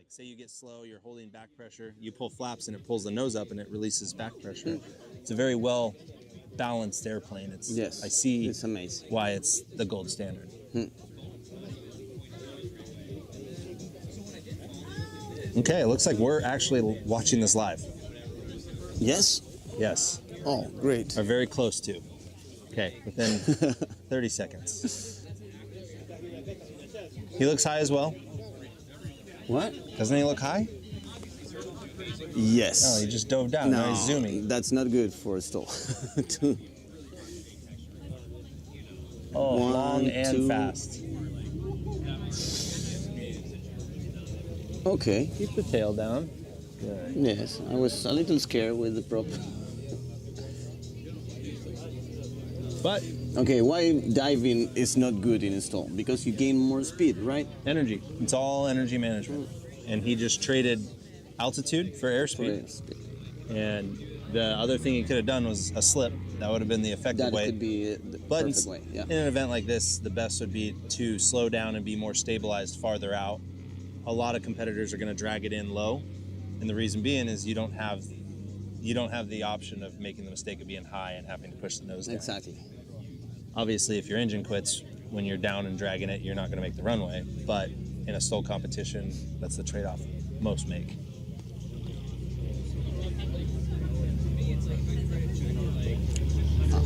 Like say you get slow, you're holding back pressure, you pull flaps and it pulls the nose up and it releases back pressure. It's a very well balanced airplane. I see it's amazing. Why it's the gold standard. Okay, it looks like we're actually watching this live. Yes? Yes. Oh, great. Are very close to. Okay, within 30 seconds. He looks high as well. What? Doesn't he look high? Yes. No, he just dove down. No, now he's zooming. That's not good for a Stol. Long and fast. Okay. Keep the tail down. Good. Yes, I was a little scared with the prop. But okay, why diving is not good in a Stol? Because you gain more speed, right? Energy. It's all energy management. And he just traded altitude for airspeed. And the other thing he could have done was a slip. That would have been the effective way. That could be the perfect way, yeah. In an event like this, the best would be to slow down and be more stabilized farther out. A lot of competitors are going to drag it in low. And the reason being is you don't have the option of making the mistake of being high and having to push the nose down. Exactly. Obviously, if your engine quits when you're down and dragging it, you're not going to make the runway. But in a Stol competition, that's the trade-off most make.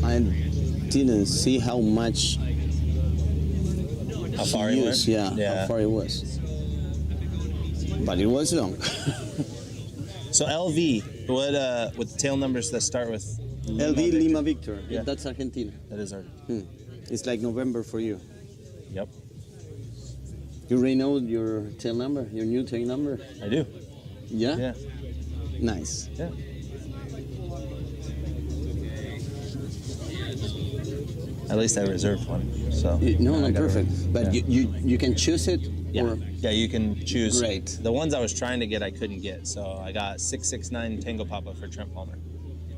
I didn't see how much. How far he went? Yeah, how far it was. But it was long. So LV, what with the tail numbers that start with LV Lima Victor. Yeah. That's Argentina. That is Argentina. It's like November for you. Yep. You already know your tail number, your new tail number? I do. Yeah? Yeah. Nice. Yeah. At least I reserved one. So no, perfect. But you can choose it. Yeah. Or? Yeah, you can choose. Great. The ones I was trying to get, I couldn't get. So I got 669 Tango Papa for Trent Palmer.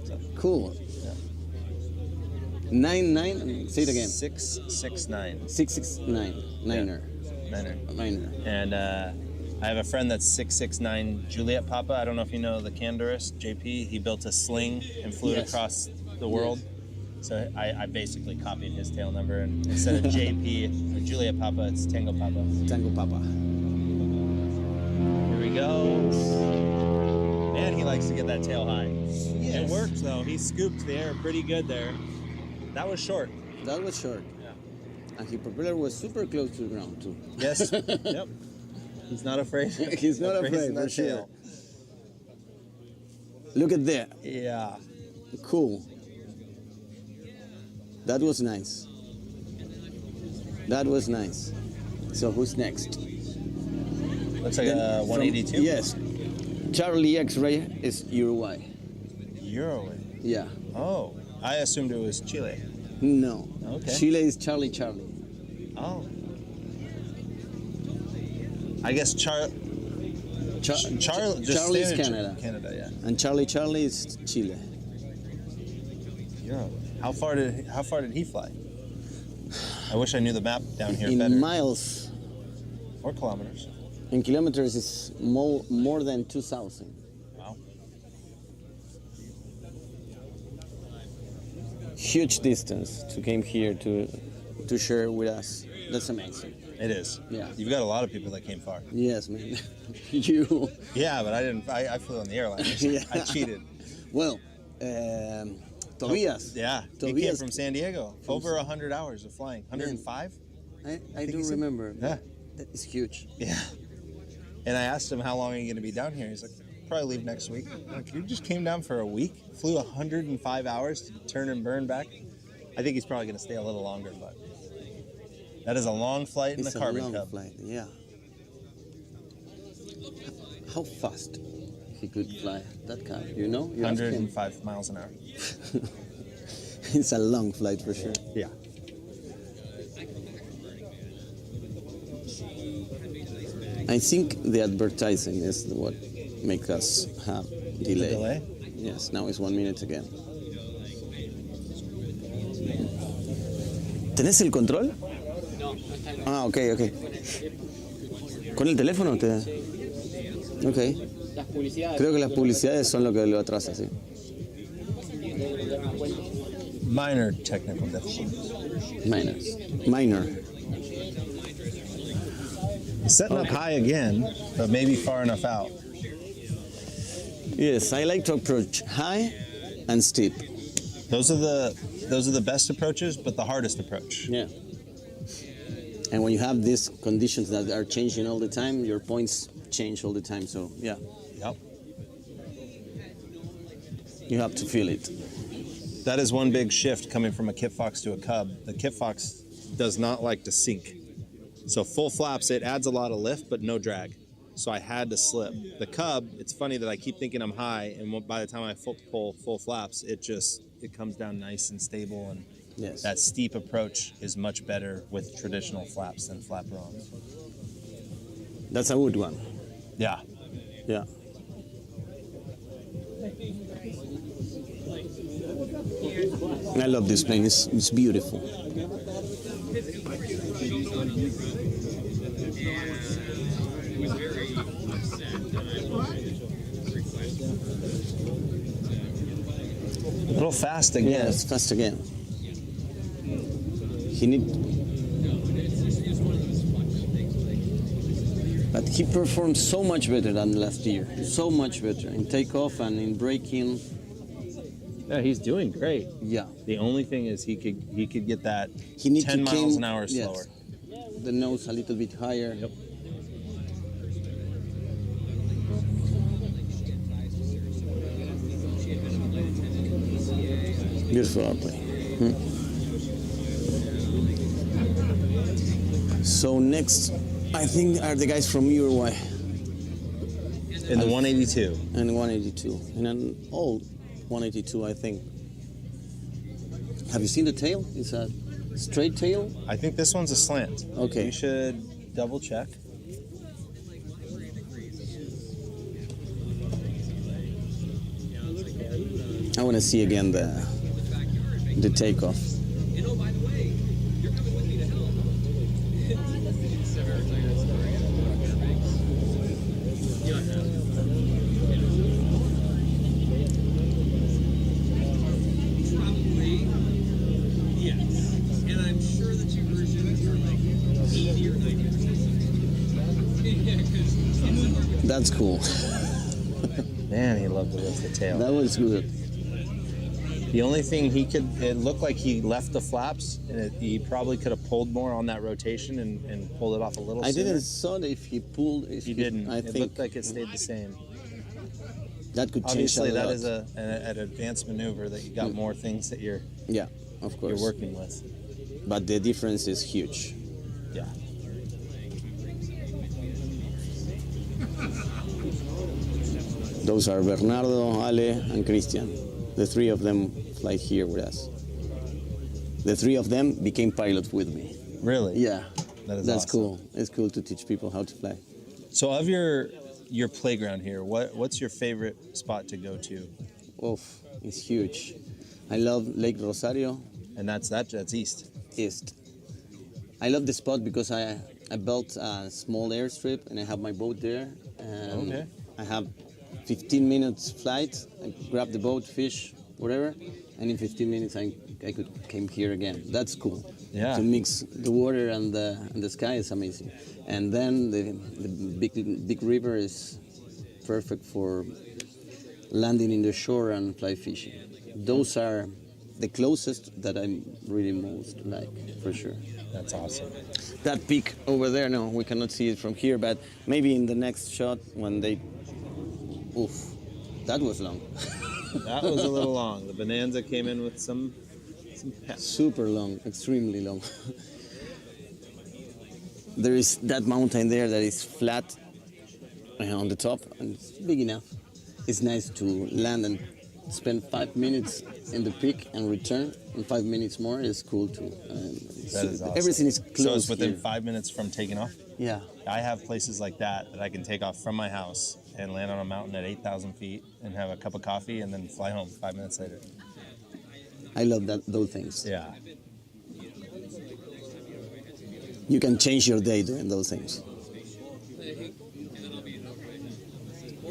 So, cool. Yeah. 99. Say it again. 669. 669. Niner. Niner. Niner. And I have a friend that's 669 Juliet Papa. I don't know if you know the Candorist, JP. He built a sling and flew it across the world. So I basically copied his tail number, and instead of JP or Juliet Papa, it's Tango Papa. Tango Papa. Here we go. Man, he likes to get that tail high. Yes. It worked though. He scooped the air pretty good there. That was short. That was short. Yeah. And his propeller was super close to the ground too. Yes. Yep. He's not afraid. He's not afraid for sure. Look at that. Yeah. Cool. That was nice. That was nice. So who's next? Looks like a 182. Yes. Charlie X-Ray is Uruguay. Uruguay? Yeah. Oh, I assumed it was Chile. No. Okay. Chile is Charlie. Oh. I guess Charlie is Canada. Canada, yeah. And Charlie is Chile. Yeah. How far did he fly? I wish I knew the map down here better. In miles. Or kilometers. In kilometers, it's more than 2,000. Wow. Huge distance to came here to share with us. That's amazing. It is. Yeah. You've got a lot of people that came far. Yes, man. You. Yeah, but I didn't. I flew on the airline. Yeah. I cheated. Well, Tobias. Yeah. Tobias. He came from San Diego. Over 100 hours of flying. 105? I do remember. Yeah. It's huge. Yeah. And I asked him, how long are you going to be down here? He's like, probably leave next week. I'm like, you just came down for a week? Flew 105 hours to turn and burn back? I think he's probably going to stay a little longer, but that is a long flight in the Carbon Cub. Flight, yeah. How fast he could fly that Cub, you know? 105 miles an hour. It's a long flight for sure. Yeah. I think the advertising is what makes us have delay. The delay? Yes, now it's 1 minute again. ¿Tenés el control? No, no está en Ah, ok. ¿Con el teléfono te...? Ok. Creo que las publicidades son lo que lo atrasa, sí. Minor technical difficulties. Minor. Setting up high again, but maybe far enough out. Yes, I like to approach high and steep. Those are the best approaches, but the hardest approach. Yeah. And when you have these conditions that are changing all the time, your points change all the time. So yeah, Yep. you have to feel it. That is one big shift coming from a kit fox to a cub. The kit fox does not like to sink. So full flaps, it adds a lot of lift, but no drag. So I had to slip. The cub, it's funny that I keep thinking I'm high, and by the time I pull full flaps, it comes down nice and stable, and Yes. that steep approach is much better with traditional flaps than flaperons. That's a good one. Yeah. Yeah. I love this plane. It's beautiful. A little fast again. Yeah, it's fast again. But he performed so much better than last year. So much better in takeoff and in braking. Yeah, he's doing great. Yeah. The only thing is he could get that He needs 10 to miles came- an hour yes. slower. The nose a little bit higher. Yep. Beautiful airplane. So next, I think, are the guys from Uruguay In the 182. and 182, and an old 182, I think. Have you seen the tail? It's a straight tail. I think this one's a slant. Okay. You should double check. I want to see again the takeoff. That's cool. Man, he loved to lift the tail. That was good. The only thing it looked like he left the flaps, and he probably could have pulled more on that rotation and pulled it off a little I sooner. didn't saw if he pulled. If He didn't. I It think looked like it stayed the same. that could change Obviously, a lot. that is an advanced maneuver that you got more things that you're Yeah, of course. working with. But the difference is huge. Yeah. Those are Bernardo, Ale, and Christian. The three of them fly here with us. The three of them became pilots with me. Really? Yeah, That is that's awesome. cool. It's cool to teach people how to fly. So of your playground here, what's your favorite spot to go to? Oof, it's huge. I love Lake Rosario And that's east. East. I love the spot because I built a small airstrip and I have my boat there. And Okay. I have 15 minutes flight. I grab the boat, fish, whatever, and in 15 minutes I could came here again. That's cool. Yeah. To mix the water and the sky is amazing. And then the big river is perfect for landing in the shore and fly fishing. Those are the closest that I really most like, for sure. That's awesome. That peak over there, no, we cannot see it from here, but maybe in the next shot when they... Oof, that was long. That was a little long. The Bonanza came in with some pep. Super long, extremely long. There is that mountain there that is flat on the top, and it's big enough. It's nice to land and spend 5 minutes in the peak and return, and 5 minutes more is cool too. That is awesome. Everything is close. So it's within here. 5 minutes from taking off? Yeah. I have places like that I can take off from my house and land on a mountain at 8,000 feet and have a cup of coffee and then fly home 5 minutes later. I love those things. Yeah. You can change your day doing those things.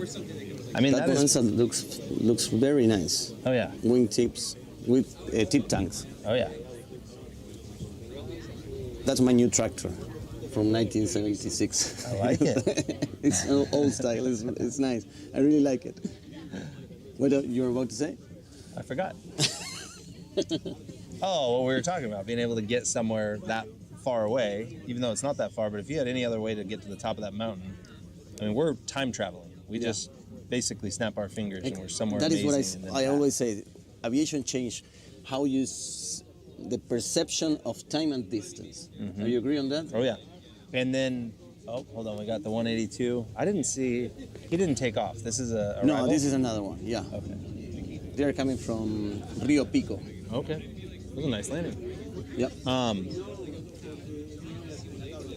I mean, That that is. Bonanza looks very nice. Oh yeah. Wing tips with tip tanks. Oh yeah. That's my new tractor from 1976. I like it. It's an old style. It's nice. I really like it. What you were about to say? I forgot. Oh, what we were talking about, being able to get somewhere that far away, even though it's not that far, but if you had any other way to get to the top of that mountain, I mean, we're time traveling. We just basically snap our fingers and we're somewhere That is amazing. what I always say. Aviation changed how you the perception of time and distance. Do you agree on that? Oh, yeah. And then, oh, hold on, we got the 182. I didn't see, he didn't take off. This is a No, rival? this is another one. Yeah. Okay. They're coming from Rio Pico. Okay. It was a nice landing. Yep.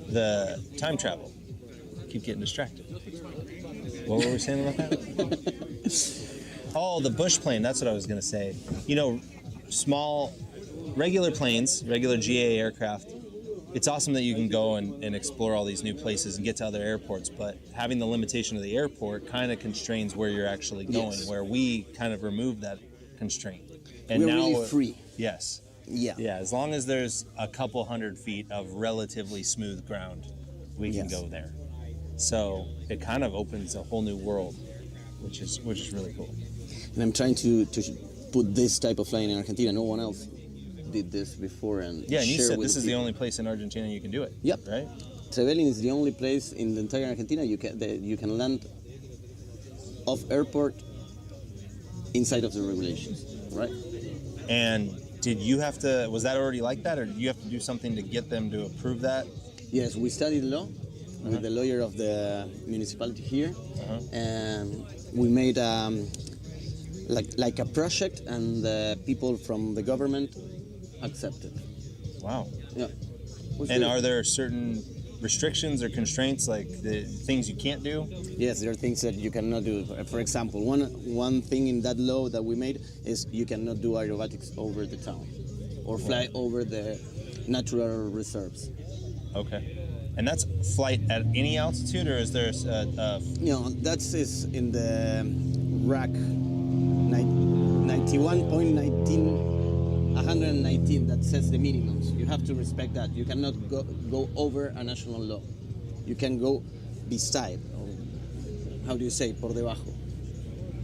The time travel. Keep getting distracted. What were we saying about that? Oh, the bush plane. That's what I was going to say. You know, small, regular planes, regular GA aircraft, it's awesome that you can go and explore all these new places and get to other airports, but having the limitation of the airport kind of constrains where you're actually going, where we kind of removed that constraint. And We're now really free. Yes. Yeah. Yeah, as long as there's a couple 100 feet of relatively smooth ground, we can go there. So it kind of opens a whole new world, which is really cool. And I'm trying to put this type of flying in Argentina. No one else did this before, and Yeah, and you share said with this the is the people. only place in Argentina you can do it. Yep. Right? Trevelin is the only place in the entire Argentina you can land off airport inside of the regulations, right? And did you have to, was that already like that, or did you have to do something to get them to approve that? Yes, we studied law with the lawyer of the municipality here, and we made like a project, and the people from the government accepted. Wow. Yeah. And are there certain restrictions or constraints, like the things you can't do? Yes, there are things that you cannot do. For example, one thing in that law that we made is you cannot do aerobatics over the town or fly over the natural reserves. Okay. And that's flight at any altitude, or is there That's is in the rack 119 that says the minimums. You have to respect that. You cannot go over a national law. You can go beside, or how do you say, por debajo?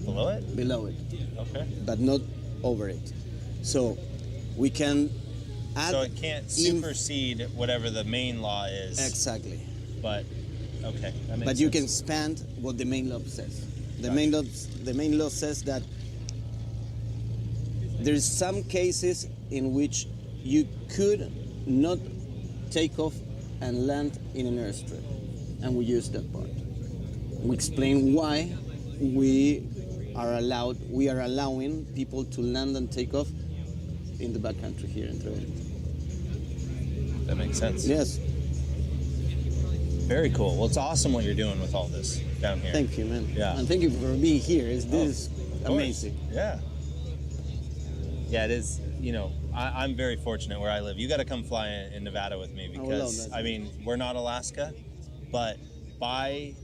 below it? Below it, Okay. but not over it. So we can add. So it can't supersede whatever the main law is. Exactly. But okay, that makes But you sense. can expand what the main law says. The Gotcha. main law says that there's some cases in which you could not take off and land in an airstrip, and we use that part. We explain why we are allowing people to land and take off in the backcountry here in Trevelin. That makes sense. Yes, Very cool. Well, it's awesome what you're doing with all this down here. thank you, man. Yeah. And thank you for being here. This Of is course. amazing. Yeah. Yeah, it is. You know, I'm very fortunate where I live. You got to come fly in Nevada with me I would love because, that. I mean, we're not Alaska, but by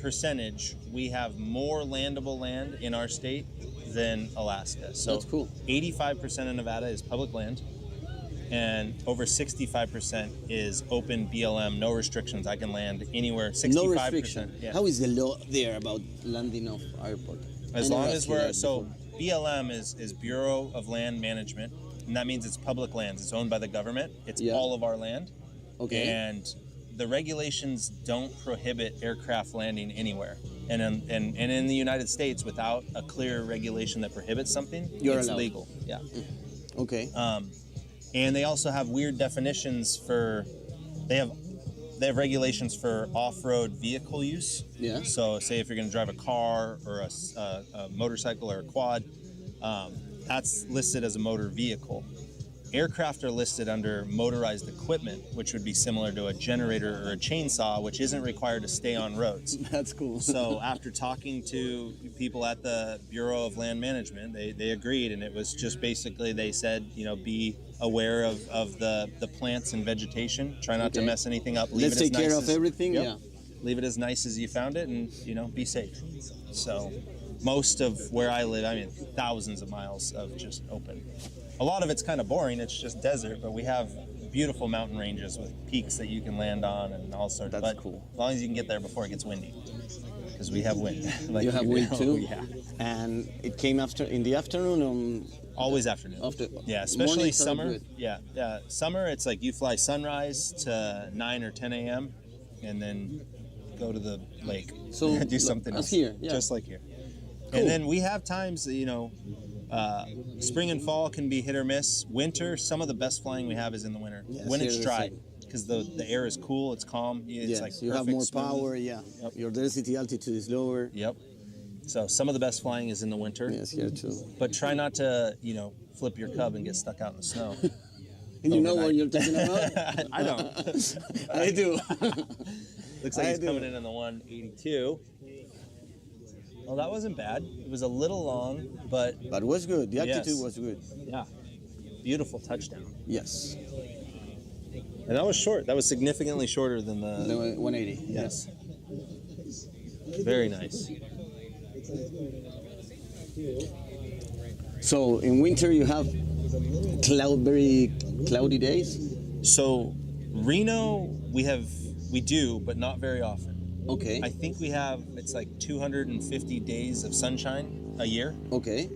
percentage, we have more landable land in our state than Alaska. So That's cool. 85% of Nevada is public land, and over 65% is open BLM, no restrictions. I can land anywhere. 65%. No restriction. Yeah. How is the law there about landing off airport? As I long never as asked you we're that so before. BLM is Bureau of Land Management, and that means it's public lands. It's owned by the government. It's Yeah. all of our land. Okay. And the regulations don't prohibit aircraft landing anywhere. And in the United States, without a clear regulation that prohibits something, You're it's allowed. legal. Yeah. Okay. And they also have weird definitions for. They have regulations for off-road vehicle use. Yeah. So, say if you're going to drive a car or a motorcycle or a quad, that's listed as a motor vehicle. Aircraft are listed under motorized equipment, which would be similar to a generator or a chainsaw, which isn't required to stay on roads. That's cool. So after talking to people at the Bureau of Land Management, they agreed, and it was just basically they said, you know, be aware of the plants and vegetation. Try not to Okay. mess anything up. Leave Let's it as take care nice of as- everything. Yep. Yeah. leave it as nice as you found it, and be safe. So most of where I live, I mean, thousands of miles of just open. A lot of it's kind of boring. It's just desert, but we have beautiful mountain ranges with peaks that you can land on and all sorts. That's cool. As long as you can get there before it gets windy, because we have wind. You have wind too? Yeah. And it came in the afternoon? Always afternoon. Yeah, especially Mornings are summer. good. Yeah. Summer, it's like you fly sunrise to 9 or 10 a.m. and then go to the lake. So do something else. Here, yeah. Just like here. Cool. And then we have times that, spring and fall can be hit or miss. Winter, some of the best flying we have is in the winter. Yes, when it's here dry, the because the air is cool, it's calm. It's yes, like you have perfect more smooth. power, yeah. Yep. Your density altitude is lower. Yep. So some of the best flying is in the winter. Yes, here too. But try not to, flip your cub and get stuck out in the snow. And you know overnight. what you're talking about? I don't. I do. Looks like he's coming in the 182. Well, that wasn't bad. It was a little long, but But it was good. The altitude Yes. was good. yeah, beautiful touchdown. Yes. And that was short. That was significantly shorter than the. The 180. Yes. Very nice. So in winter you have very cloudy days? So Reno, we do, but not very often. Okay. I think we have, it's like 250 days of sunshine a year. Okay.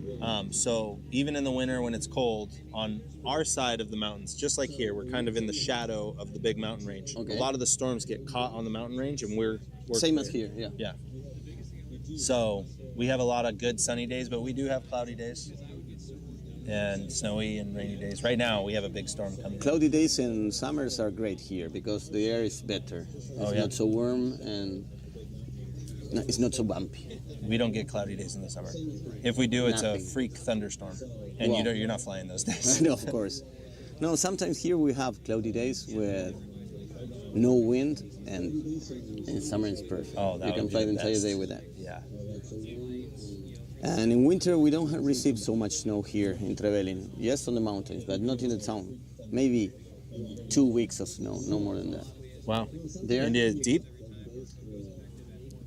So even in the winter when it's cold, on our side of the mountains, just like here, we're kind of in the shadow of the big mountain range. Okay. A lot of the storms get caught on the mountain range, and we're Same clear. as here, yeah. Yeah. So we have a lot of good sunny days, but we do have cloudy days and snowy and rainy days. Right now, we have a big storm coming. Cloudy days and summers are great here because the air is better. It's yeah. not so warm and it's not so bumpy. We don't get cloudy days in the summer. If we do, it's Nothing. a freak thunderstorm, and Wow. you're not flying those days. No, of course. No, sometimes here we have cloudy days with no wind, and in summer it's perfect. Oh, that you can would be fly the the entire best. day with that. Yeah. And in winter we don't receive so much snow here in Trevelin. Yes, on the mountains, but not in the town. Maybe 2 weeks of snow, no more than that. Wow. There. And it's deep?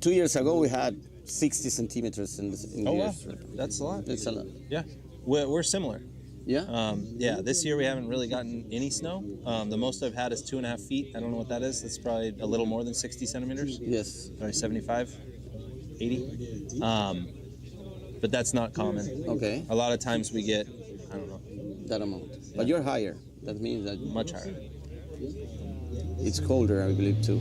2 years ago we had 60 centimeters in the Oh, wow. airstrip. That's a lot. That's a lot. Yeah. We're similar. Yeah? Yeah, this year we haven't really gotten any snow. The most I've had is 2.5 feet. I don't know what that is. That's probably a little more than 60 centimeters. Yes. Probably 75, 80. But that's not common. Okay. A lot of times we get, I don't know, That amount. But you're higher. That means that much higher. it's colder, I believe, too.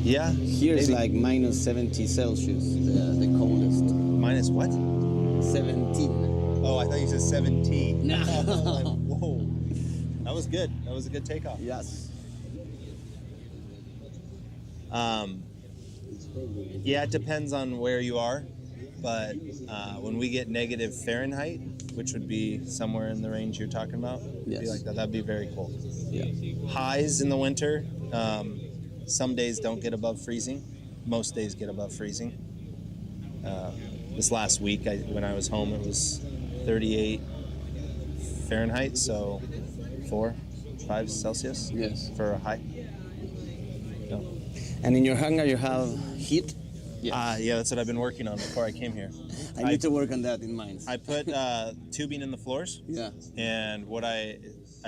Yeah. Here it's maybe. like minus 70 Celsius, the coldest. Minus what? 17. Oh, I thought you said 17. No. Like, whoa. That was good. That was a good takeoff. Yes. Yeah, it depends on where you are, but when we get negative Fahrenheit, which would be somewhere in the range you're talking about, Yes. be like that. That'd be very cold. Yeah. Highs in the winter, some days don't get above freezing. Most days get above freezing. This last week, when I was home, it was 38 Fahrenheit, so 4, 5 Celsius Yes. for a high. No. And in your hangar you have heat? Yeah, that's what I've been working on before I came here. I need to work on that in mine. I put tubing in the floors, Yeah. and what I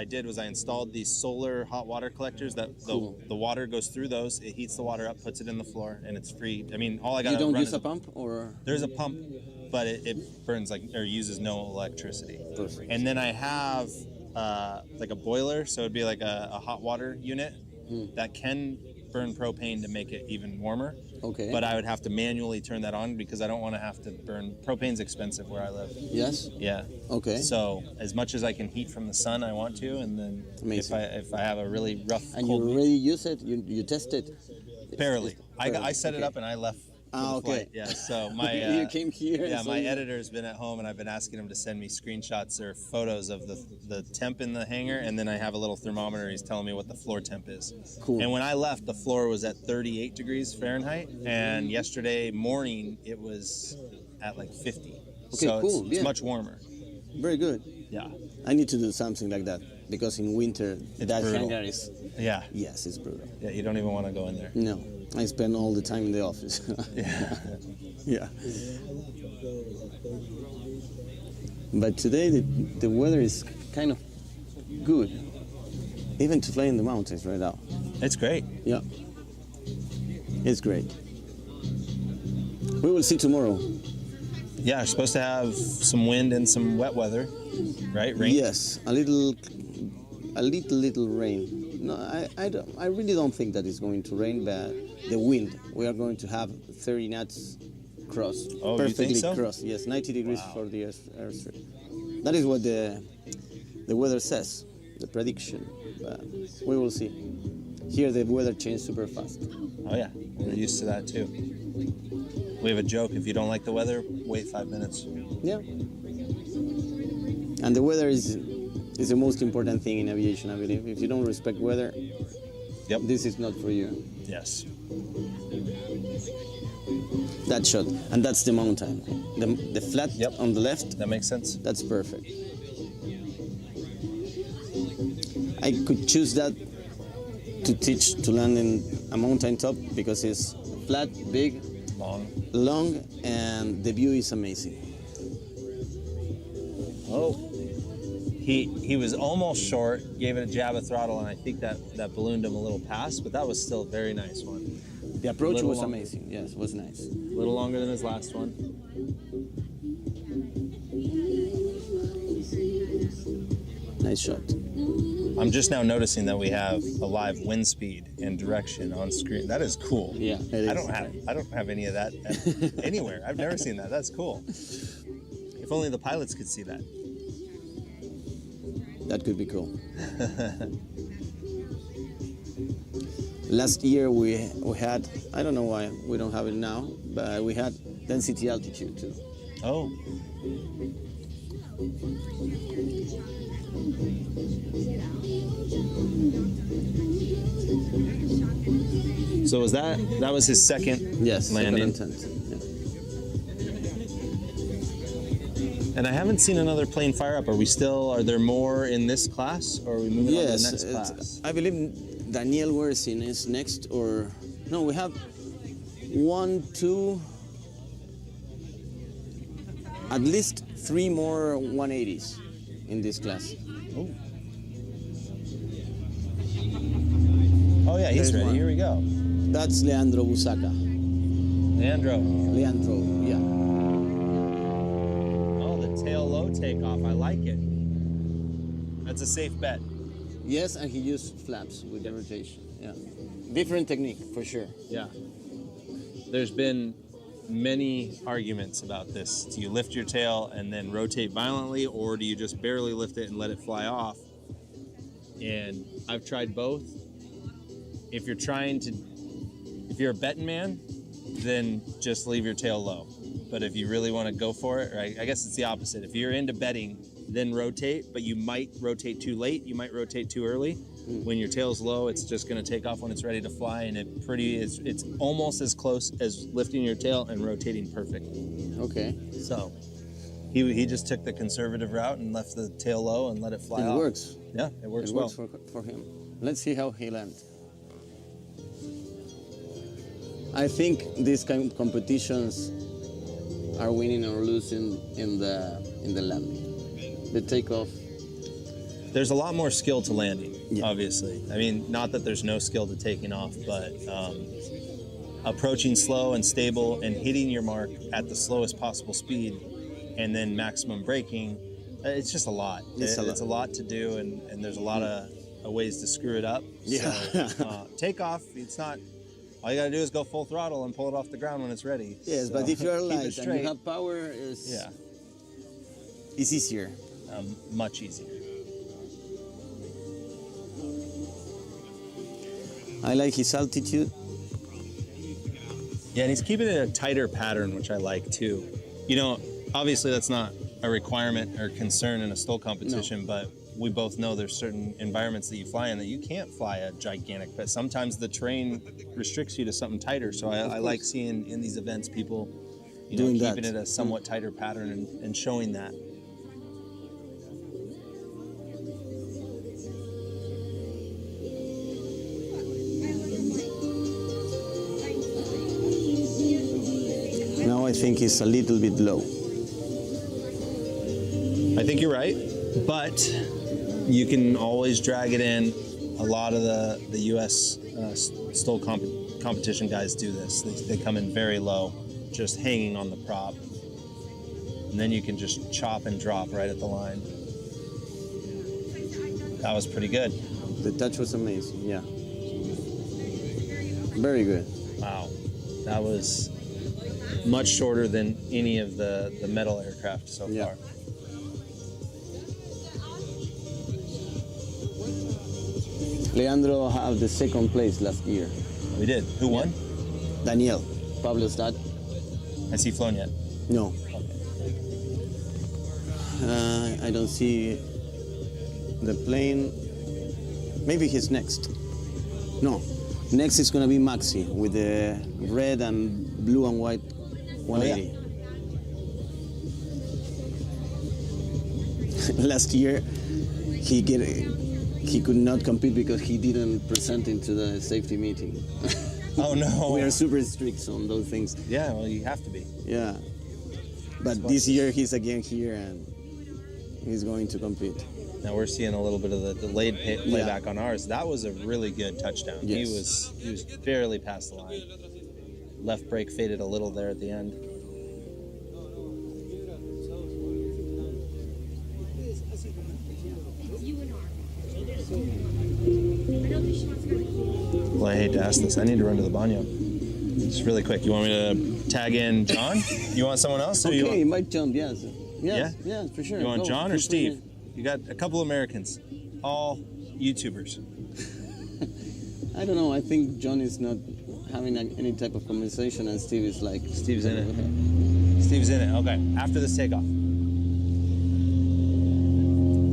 did was I installed these solar hot water collectors that Cool. the water goes through those, it heats the water up, puts it in the floor, and it's free. I mean, all I got You to don't run use is a pump or? There's a pump, but it burns or uses no electricity. Perfect. And then I have like a boiler, so it'd be like a hot water unit that can burn propane to make it even warmer. Okay. But I would have to manually turn that on because I don't want to have to burn. Propane's expensive where I live. Yes? Yeah. Okay. So as much as I can heat from the sun, I want to, and then Amazing. if I have a really rough And cold you week, already use it? You test it? barely. Barely, I set it okay. up and I left. for the Okay. flight. Yeah. So my You came here. yeah, so my you- editor's been at home, and I've been asking him to send me screenshots or photos of the temp in the hangar, and then I have a little thermometer. He's telling me what the floor temp is. Cool. And when I left, the floor was at 38 degrees Fahrenheit, and yesterday morning it was at like 50. Okay, so cool, it's yeah. much warmer. Very good. Yeah. I need to do something like that. because in winter that brutal. hangar is, Yeah. yes, it's brutal. Yeah, you don't even want to go in there. No, I spend all the time in the office. Yeah. Yeah. But today the weather is kind of good, even to fly in the mountains right now. It's great. Yeah, it's great. We will see tomorrow. Yeah, we're supposed to have some wind and some wet weather, right? Rain? Yes, a little rain. No, I really don't think that it's going to rain, but the wind, we are going to have 30 knots cross. Oh, perfectly you think so? cross. Yes, 90 degrees Wow. for the airstrip. That is what the weather says, the prediction. But we will see. Here the weather changes super fast. Oh, yeah. We're used to that, too. We have a joke. If you don't like the weather, wait 5 minutes. Yeah. And the weather is the most important thing in aviation, I believe. If you don't respect weather, Yep. this is not for you. Yes. That shot, and that's the mountain. The flat Yep. on the left, That makes sense. that's perfect. I could choose that to teach to land in a mountain top because it's flat, big, long, and the view is amazing. Oh. He was almost short, gave it a jab of throttle, and I think that ballooned him a little past, but that was still a very nice one. The approach Little was long. amazing. Yes, it was nice. A little longer than his last one. Nice shot. I'm just now noticing that we have a live wind speed and direction on screen. That is cool. Yeah, it is. I don't have any of that anywhere. I've never seen that. That's cool. If only the pilots could see that. That could be cool. Last year we had, I don't know why we don't have it now, but we had density altitude too. Oh. So that was his second Yes, landing. second attempt. Yeah. And I haven't seen another plane fire up. Are there more in this class, or are we moving on to the next class? I believe Daniel Wersin is next, or no, we have 1, 2, at least 3 more 180s in this class. Oh yeah, he's There's ready. one. Here we go. That's Leandro Busaca. Leandro. Leandro, yeah. Oh, the tail low takeoff. I like it. That's a safe bet. Yes, and he used flaps with the rotation. Yeah, different technique for sure. Yeah. There's been many arguments about this. Do you lift your tail and then rotate violently, or do you just barely lift it and let it fly off? And I've tried both. If you're a betting man, then just leave your tail low. But if you really want to go for it, right, I guess it's the opposite. If you're into betting, then rotate, but you might rotate too late, you might rotate too early. When your tail's low, it's just going to take off when it's ready to fly, and it's almost as close as lifting your tail and rotating perfect. Okay. So he just took the conservative route and left the tail low and let it fly off. It works. Yeah, it works It well. works for him. Let's see how he lands. I think these kind of competitions are winning or losing in the landing. The takeoff. There's a lot more skill to landing, Yeah. obviously. I mean, not that there's no skill to taking off, but approaching slow and stable and hitting your mark at the slowest possible speed and then maximum braking, it's just a lot. It's a lot to do, and there's a lot of ways to screw it up. Yeah. So, takeoff, it's not... All you gotta do is go full throttle and pull it off the ground when it's ready. Yes, So, but if you are keep it light and straight. you have power, it's easier. Much easier. I like his altitude. Yeah, and he's keeping it a tighter pattern, which I like too. You know, obviously that's not a requirement or concern in a Stol competition, but we both know there's certain environments that you fly in that you can't fly a gigantic pet. Sometimes the terrain restricts you to something tighter. So I like seeing in these events people, Doing keeping that. it a somewhat tighter pattern and showing that. I think it's a little bit low. I think you're right, but you can always drag it in. A lot of the U.S. Stol competition guys do this. They come in very low, just hanging on the prop. And then you can just chop and drop right at the line. That was pretty good. The touch was amazing, yeah. Very good. Wow. That was much shorter than any of the metal aircraft so far. Leandro had the second place last year. We did. Who won? Daniel, Pablo's dad. Has he flown yet? No. I don't see the plane. Maybe he's next. No. Next is going to be Maxi with the red and blue and white 180. Last year, he could not compete because he didn't present into the safety meeting. Oh no. We are super strict on those things. Yeah, well, you have to be. Yeah. But this year he's again here and he's going to compete. Now we're seeing a little bit of the delayed playback on ours. That was a really good touchdown. Yes. He was barely past the line. Left brake faded a little there at the end. Well, I hate to ask this. I need to run to the baño. Just really quick. You want me to tag in John? You want someone else? Okay, you might jump, yes. Yes, Yeah? yeah, for sure. You want Go, John or feel free. Steve? You got a couple Americans, all YouTubers. I don't know. I think John is not having any type of conversation, and Steve is like. Steve's in it. Steve's in it. Okay. After this takeoff.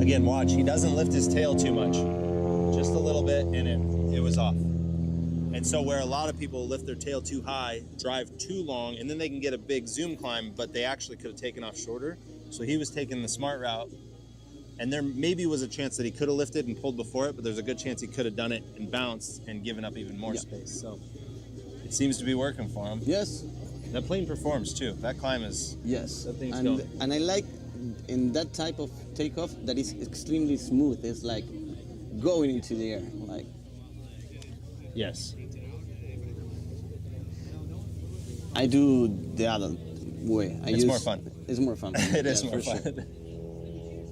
Again, watch. He doesn't lift his tail too much. Just a little bit, and it was off. And so where a lot of people lift their tail too high, drive too long, and then they can get a big zoom climb, but they actually could have taken off shorter. So he was taking the smart route. And there maybe was a chance that he could have lifted and pulled before it, but there's a good chance he could have done it and bounced and given up even more space. So it seems to be working for him. Yes. That plane performs too. That climb is. Yes. That thing's going. And I like in that type of takeoff that is extremely smooth. It's like going into the air. Like. Yes. I do the other way. It's more fun. It's more fun. It is Yeah, more for fun. sure.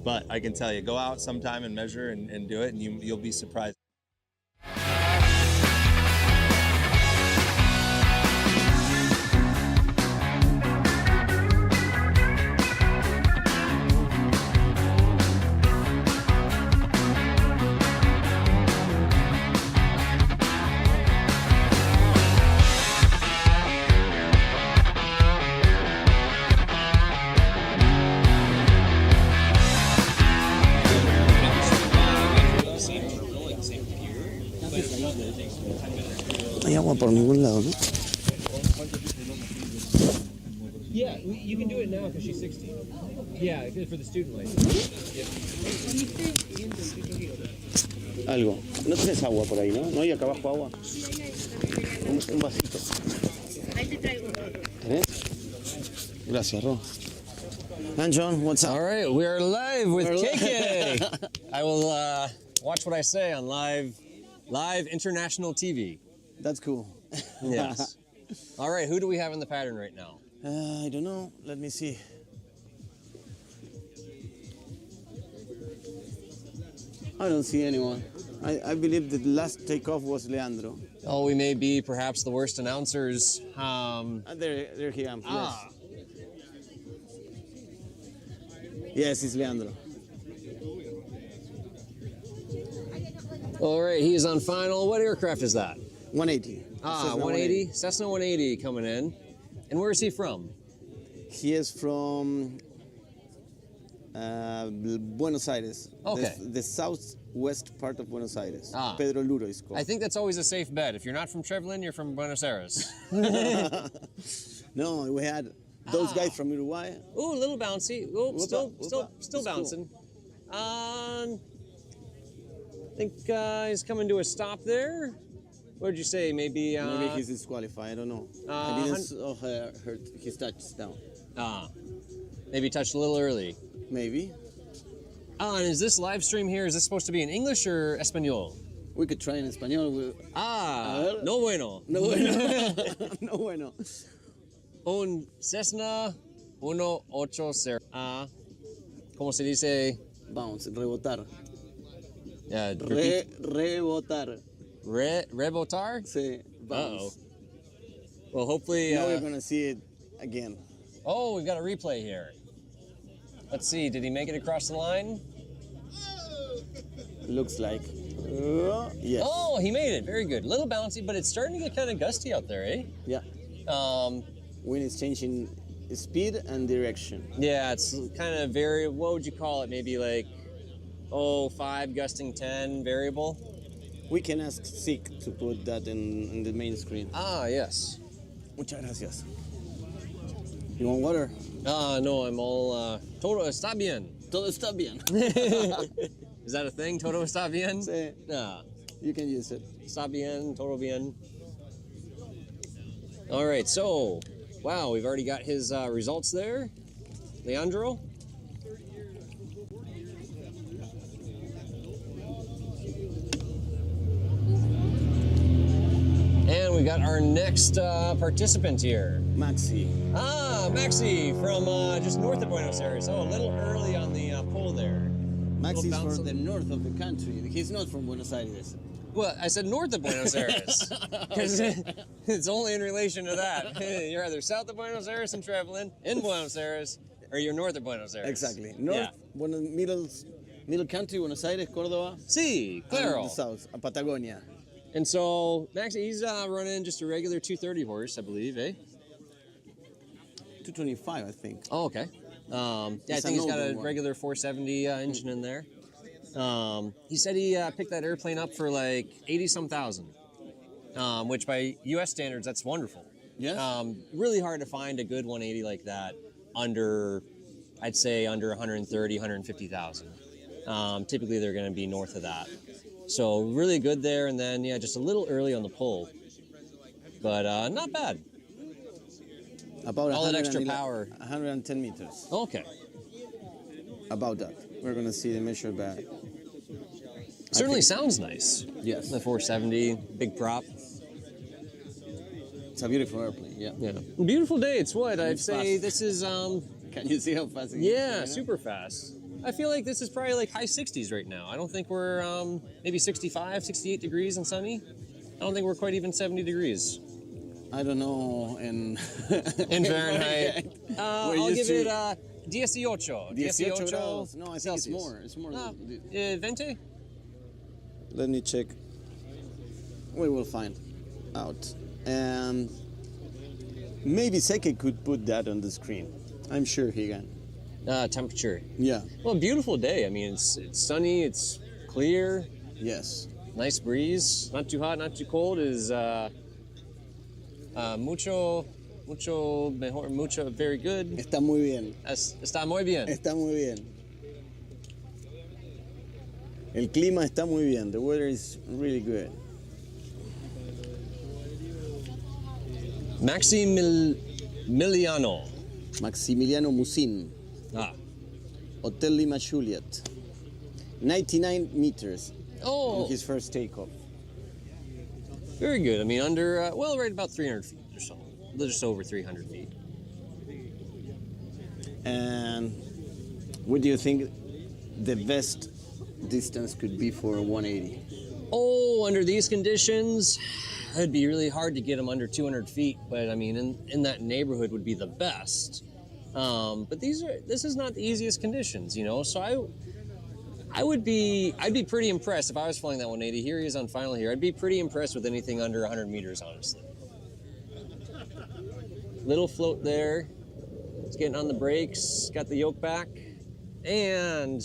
But I can tell you, go out sometime and measure and do it, and you'll be surprised. No hay agua por ningún lado, ¿no? Yeah, you can do it now because she's 16. Yeah, for the student license. Algo. No tienes agua por ahí, ¿no? No hay acá abajo agua. Un vasito. ¿Tenés? Gracias, Ro. And John, what's up? All right, we are live with Queque. I will watch what I say on live international TV. That's cool. Yes. All right, who do we have in the pattern right now? I don't know. Let me see. I don't see anyone. I believe the last takeoff was Leandro. Oh, we may be perhaps the worst announcers. There he am. Ah. Yes, it's Leandro. All right, he is on final. What aircraft is that? 180. Ah, Cessna 180. Cessna 180 coming in. And where is he from? He is from Buenos Aires. Okay. The southwest part of Buenos Aires. Ah. Pedro Luro is called. I think that's always a safe bet. If you're not from Trevelin, you're from Buenos Aires. No, we had those guys from Uruguay. Ooh, a little bouncy. Ooh, still It's bouncing. I think he's coming to a stop there. What would you say? Maybe. Maybe he's disqualified. I don't know. I didn't saw heard his touchdown. Maybe touched a little early. Maybe. And is this live stream here? Is this supposed to be in English or Espanol? We could try in español. No bueno. No bueno. No bueno. Un Cessna 180. ¿Cómo se dice? Bounce, rebotar. Repeat. Rebotar. Rebotar? Sí, bounce. Uh-oh. Well, hopefully... now we're going to see it again. Oh, we've got a replay here. Let's see, did he make it across the line? Looks like. Yes. Oh, he made it. Very good. Little bouncy, but it's starting to get kind of gusty out there, eh? Yeah. Wind is changing speed and direction. Yeah, it's kind of very, what would you call it? Maybe like, 5 gusting 10 variable? We can ask Zeke to put that in the main screen. Yes. Muchas gracias. You want water? No, I'm all, todo está bien. Todo está bien. Is that a thing? Todo está bien? Sí. Yeah. You can use it. Está bien, todo bien. All right, so, wow, we've already got his results there. Leandro? And we got our next participant here. Maxi. Maxi from just north of Buenos Aires. Oh, a little early on the poll there. Maxi's from the north of the country. He's not from Buenos Aires. Well, I said north of Buenos Aires. Because it's only in relation to that. You're either south of Buenos Aires and Trevelin, in Buenos Aires, or you're north of Buenos Aires. Exactly. North, middle country, Buenos Aires, Córdoba. Sí, claro. And the south, Patagonia. And so, Max, he's running just a regular 230 horse, I believe, eh? 225, I think. Oh, okay. I think he's got a regular 470 engine in there. He said he picked that airplane up for like 80-some thousand, which by U.S. standards, that's wonderful. Yeah. Really hard to find a good 180 like that under, I'd say under 130, 150,000. Typically, they're going to be north of that. So really good there, and then just a little early on the pull, but not bad. About all that extra power. 110 meters. Okay. About that. We're gonna see the measure back. Certainly sounds nice. Yes. The 470, big prop. It's a beautiful airplane. Yeah. Yeah. Beautiful day. It's what I'd say. Fast. This is. Can you see how fast it is? Yeah, super fast. I feel like this is probably like high 60s right now. I don't think we're maybe 65, 68 degrees and sunny. I don't think we're quite even 70 degrees. I don't know in Fahrenheit. I'll give it 18. 18 grados. No, I think it's more. It's more. 20? Let me check. We will find out. And maybe Seke could put that on the screen. I'm sure he can. Temperature. Yeah. Well, beautiful day. I mean, it's sunny. It's clear. Yes. Nice breeze. Not too hot, not too cold. Is mucho mejor, mucho, very good. Está muy bien. Está muy bien. Está muy bien. El clima está muy bien. The weather is really good. Maximiliano Musin. Hotel Lima Juliet. 99 meters on his first takeoff. Very good. I mean, under, right about 300 feet or so. Just over 300 feet. And what do you think the best distance could be for a 180? Oh, under these conditions, it'd be really hard to get them under 200 feet. But I mean, in that neighborhood would be the best. But this is not the easiest conditions, So I'd be pretty impressed if I was flying that 180. Here he is on final here. I'd be pretty impressed with anything under 100 meters, honestly. Little float there. It's getting on the brakes. Got the yoke back, and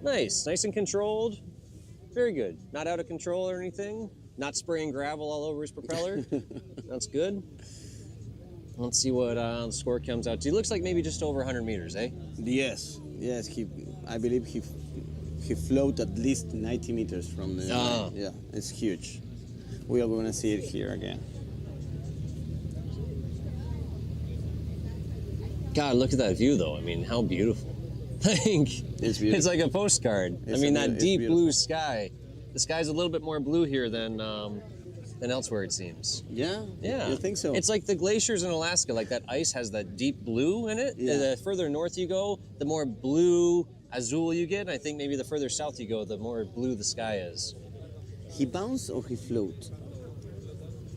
nice and controlled. Very good. Not out of control or anything. Not spraying gravel all over his propeller. That's good. Let's see what the score comes out to. He looks like maybe just over 100 meters, eh? Yes. I believe he flew at least 90 meters from the. Yeah, it's huge. we are going to see it here again. God, look at that view, though. I mean, how beautiful. It's beautiful. It's like a postcard. It's that it's deep beautiful. blue sky. The sky's a little bit more blue here than elsewhere, it seems. Yeah? Yeah. You think so? It's like the glaciers in Alaska, like that ice has that deep blue in it. Yeah. The further north you go, the more blue, azul you get. And I think maybe the further south you go, the more blue the sky is. He bounce or he float?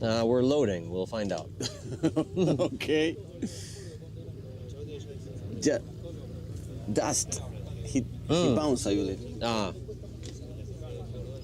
We're loading. We'll find out. Okay. Dust. He bounced, I believe. Ah,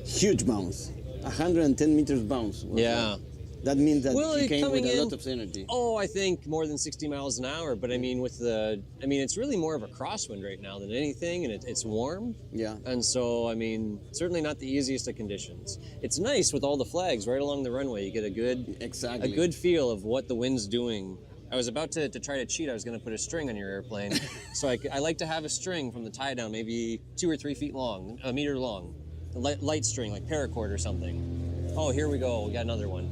Huge bounce. 110 meters bounce. yeah. That means that Well, he came with coming a in- lot of energy. Oh, I think more than 60 miles an hour. But I mean, it's really more of a crosswind right now than anything, and it's warm. Yeah. And so, I mean, certainly not the easiest of conditions. It's nice with all the flags right along the runway. You get a Exactly. good feel of what the wind's doing. I was about to try to cheat. I was going to put a string on your airplane. So I like to have a string from the tie down, maybe 2 or 3 feet long, a meter long. A light string, like paracord or something. Oh, here we go. We got another one.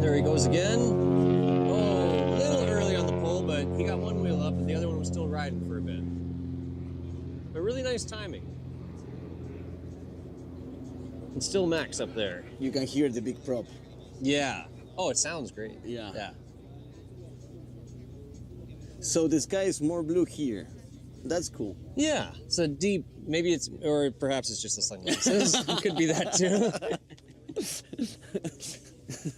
There he goes again. Oh, a little early on the pull, but he got one wheel up and the other one was still riding for a bit. But really nice timing. And still max up there. You can hear the big prop. Yeah. Oh, it sounds great. Yeah. Yeah. So the sky is more blue here. That's cool. Yeah. It's a deep, maybe it's, or perhaps it's just the sunglasses. It could be that too.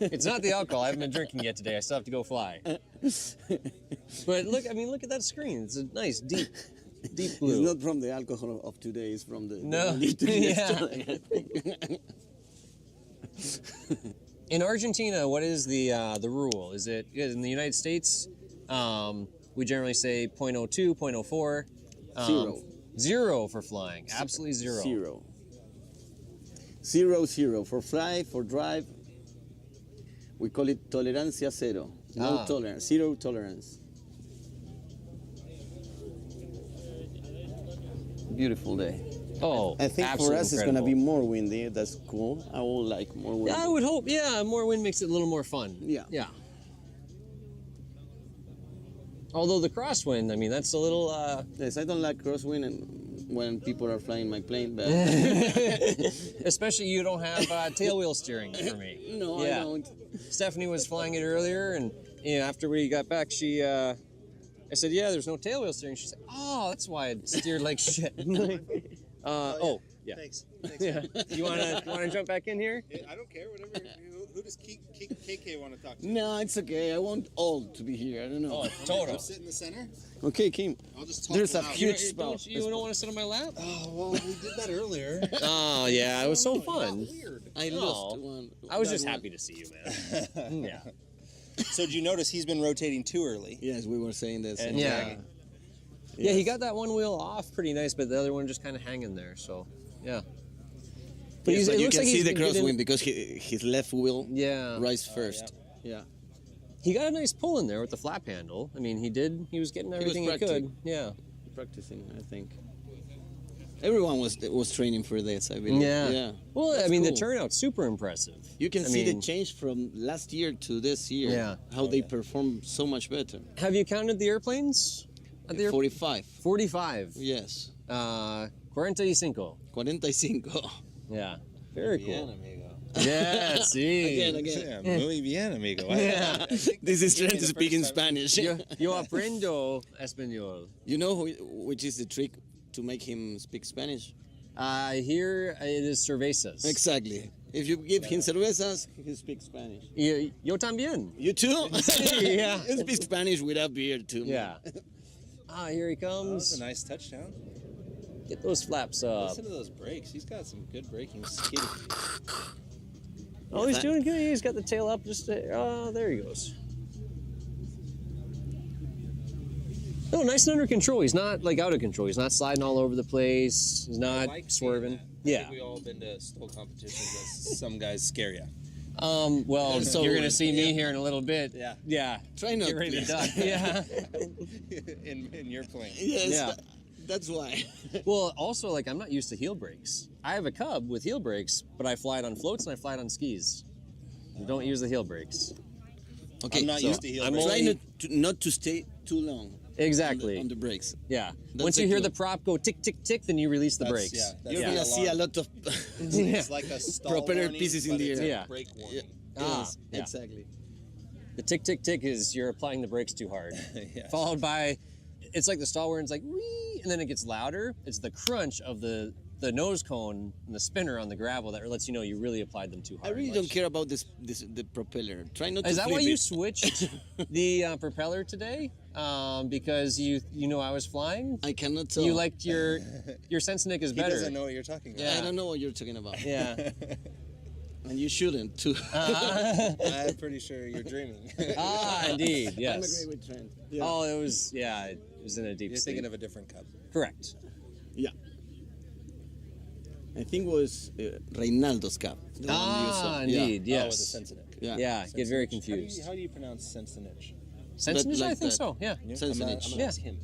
It's not the alcohol. I haven't been drinking yet today. I still have to go fly. But look at that screen. It's a nice, deep blue. It's not from the alcohol of today. It's from the No. Yeah. In Argentina, what is the rule? Is it in the United States? We generally say 0.02, 0.04. Zero. 0 for flying. Absolutely 0. Zero. 0, 0. For fly, for drive, we call it tolerancia cero. No Ah. tolerance. Zero tolerance. Beautiful day. Oh, I think for absolutely us it's going to be incredible. more windy. That's cool. I would like more wind. Yeah, I would hope. Yeah, more wind makes it a little more fun. Yeah. Yeah. Although the crosswind, I mean, that's a little. Yes, I don't like crosswind and when people are flying my plane, but Especially you don't have tailwheel steering for me. no, Yeah. I don't. Stephanie was flying it earlier, and after we got back, I said, "Yeah, there's no tailwheel steering." She said, "Oh, that's why it steered like shit." Oh, yeah. Thanks. Yeah. You wanna jump back in here? I don't care. Whatever. Who does Keke want to talk to? No, it's okay. I want all to be here. I don't know. Oh, total. Sit in the center. Okay, Kim. I'll just talk There's a loud. huge spot. You don't want to sit on my lap? Oh well, we did that earlier. Oh yeah, it was so fun. Weird. I Oh. lost one. I was that just one. happy to see you, man. Yeah. So did you notice he's been rotating too early? Yes, we were saying this. And Yeah. Yeah, he got that one wheel off pretty nice, but the other one just kind of hanging there. So, yeah. But Yes, it you looks can like see he's the been getting- crosswind because his left wheel Yeah. rises first. Yeah. He got a nice pull in there with the flap handle. I mean, he was getting everything he could. practicing. Yeah. Practicing, I think. Everyone was training for this, I believe. Yeah. Well, That's I mean, cool. the turnout's super impressive. You can I see the mean, change from last year to this year. Yeah. How they perform so much better. Have you counted the airplanes? At the 45. 45. Yes. 45. 45. Yeah. Very cool. amigo. Yeah, see. Again. Yeah, muy bien, amigo. Yeah. This is Trent the speaking first time. Spanish. Yo aprendo español. You know which is the trick to make him speak Spanish? Here it is cervezas. Exactly. If you give him cervezas, he speaks Spanish. Yo también. You too? Yeah. You speak Spanish without beer too. Yeah. Here he That was comes. a nice touchdown. Get those flaps up. Listen to those brakes. He's got some good braking skill. Oh, he's doing good. He's got the tail up. There he goes. No, nice and under control. He's not like out of control. He's not sliding all over the place. He's not swerving. Yeah. We've all been to Stol competitions. That some guys scare you. Well, So you're gonna weird. see me here in a little bit. Yeah. Yeah. Try not Get ready to please. duck. Yeah. in your plane. Yes. Yeah. That's why. Well, also, like, I'm not used to heel brakes. I have a Cub with heel brakes, but I fly it on floats and I fly it on skis. I don't use the heel brakes. Okay, I'm not used to heel I'm brakes. only- Try not to stay too long. Exactly. On the brakes. Yeah. That's Once a you hear clue. the prop go tick, tick, tick, then you release the That's- brakes. yeah, that's You're the gonna see a alarm. lot of. It's like a stall Propeller warning, pieces in but the it's air. a Yeah. brake warning. Yes, yeah. exactly. The tick, tick, tick is you're applying the brakes too hard. Yes. Followed by, it's like the stall where it's like, wee, and then it gets louder. It's the crunch of the nose cone and the spinner on the gravel that lets you know you really applied them too I hard. really don't care about the propeller. Try not to Is that flip why you it. switched the propeller today? Because you know I was flying? I cannot tell. You liked your Sensinic is He better. doesn't know what you're talking about. Yeah. I don't know what you're talking about. Yeah. And you shouldn't too. I'm pretty sure you're dreaming. Indeed. I'm Yes. agree with Trent. Yeah. Oh, it was it was in a deep You're sleep. thinking of a different Cub. Correct. Yeah. I think it was Reinaldo's Cup. the one you saw. Indeed. Oh, with Yes. the Sensinic. Yeah. Yeah. Get very Sensinich. confused. How do you pronounce Sensinich? Sensitive? like I think that. so. Yeah. Sensinich. Yeah. him.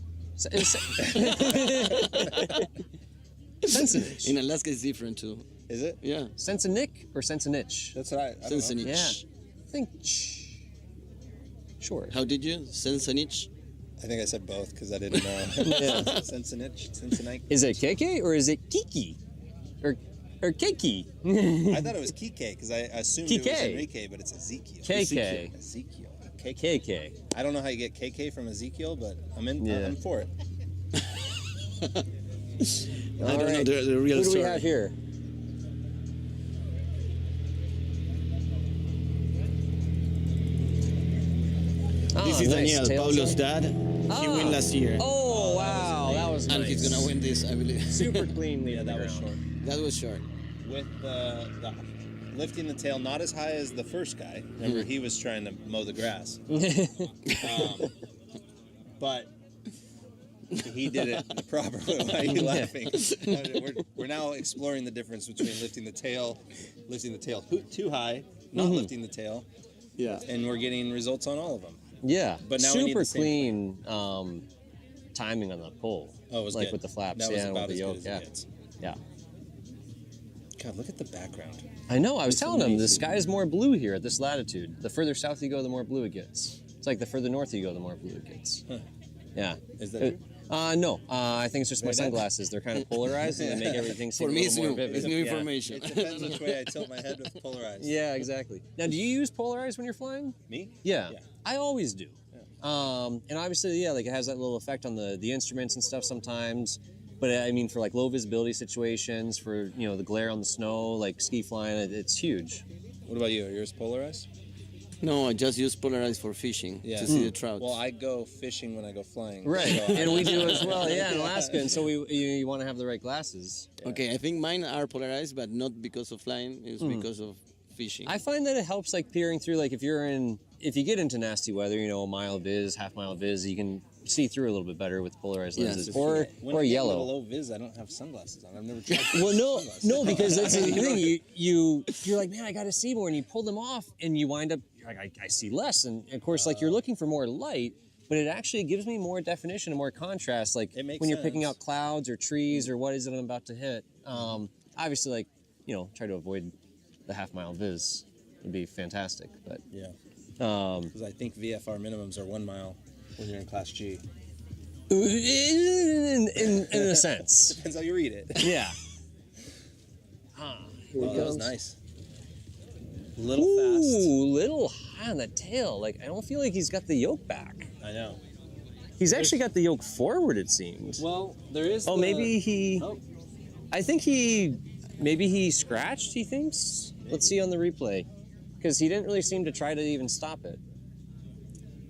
Sensinich. In Alaska, it's different too. Is it? Yeah. Sensinic or Sensinich? That's what I don't know. Sensinich. Yeah. I think. Sure. How did you? Sensinich? I think I said both because I didn't know. Yeah. Sensinich. Is it Keke or is it Kiki? Or Keke? I thought it was Kike because I assumed it was Kike. Enrique, but it's Ezekiel. KK. Ezekiel. KK. I don't know how you get KK from Ezekiel, but I'm Yeah. I'm for it. I don't know the real Who do story. we have here? This is Daniel, Pablo's dad. He won last year. Oh, wow. That was nice. And he's gonna win this, I believe. Super clean. Yeah, that was short. That was short. With the lifting the tail not as high as the first guy. Remember, he was trying to mow the grass. But he did it the proper way. Why are you laughing? We're now exploring the difference between lifting the tail too high, not lifting the tail, Yeah. and we're getting results on all of them. Yeah. But now we need super the same clean timing on the pull. Oh, it was like good. with the flaps. That was yeah, about with the as yoke. good as it gets. Yeah. God, look at the background. I know. I was telling him the amazing. sky is more blue here at this latitude. The further south you go, the more blue it gets. It's like the further north you go, the more blue it gets. Huh. Yeah. Is that true? No. I think it's just my Very nice. sunglasses. They're kind of polarized and they make everything seem For a me, little more vivid. it's new Yeah. information. It depends which way I tilt my head with polarized. Yeah, exactly. Now, do you use polarized when you're flying? Me? Yeah. Yeah. I always do. And obviously, yeah, like it has that little effect on the instruments and stuff sometimes. But I mean, for like low visibility situations, for the glare on the snow, like ski flying, it's huge. What about you? Are yours polarized? No, I just use polarized for fishing to see the trout. Well, I go fishing when I go flying. Right, so and we do as well. Yeah, in Alaska, and so you want to have the right glasses. Okay, I think mine are polarized, but not because of flying. It's because of fishing. I find that it helps like peering through. Like if you get into nasty weather, a mile viz, half mile viz, you can see through a little bit better with polarized Yes. lenses, when I or get a yellow. low viz, I don't have sunglasses on. I've never tried. Well, sunglasses. no, because that's the thing. You're like, man, I got to see more, and you pull them off, and you wind up you're like, I see less, and of course, like you're looking for more light, but it actually gives me more definition and more contrast. Like It makes when you're picking sense. out clouds or trees or what is it I'm about to hit. Obviously, like try to avoid the half mile viz would be fantastic, but Yeah. Because I think VFR minimums are 1 mile when you're in Class G. in a sense, Depends how you read it. yeah. Oh, that was nice. Little fast. Ooh, little high on the tail. Like I don't feel like he's got the yoke back. I know. He's actually got the yoke forward, it seems. Well, there is. Oh, maybe he. Oh. I think maybe he scratched. He thinks. Let's see on the replay, because he didn't really seem to try to even stop it.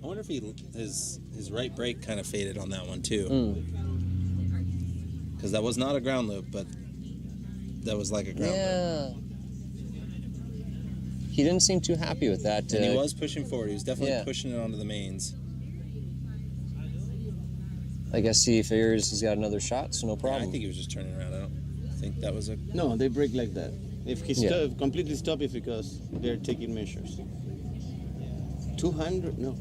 I wonder if his right brake kind of faded on that one too. Because that was not a ground loop, but that was like a ground loop. Yeah. He didn't seem too happy with that. And he was pushing forward. He was definitely Yeah. pushing it onto the mains. I guess he figures he's got another shot, so no Yeah, problem. I think he was just turning around. I don't think that was a. No, they break like that. If he Yeah. completely stop, it's because they're taking measures. 200, no.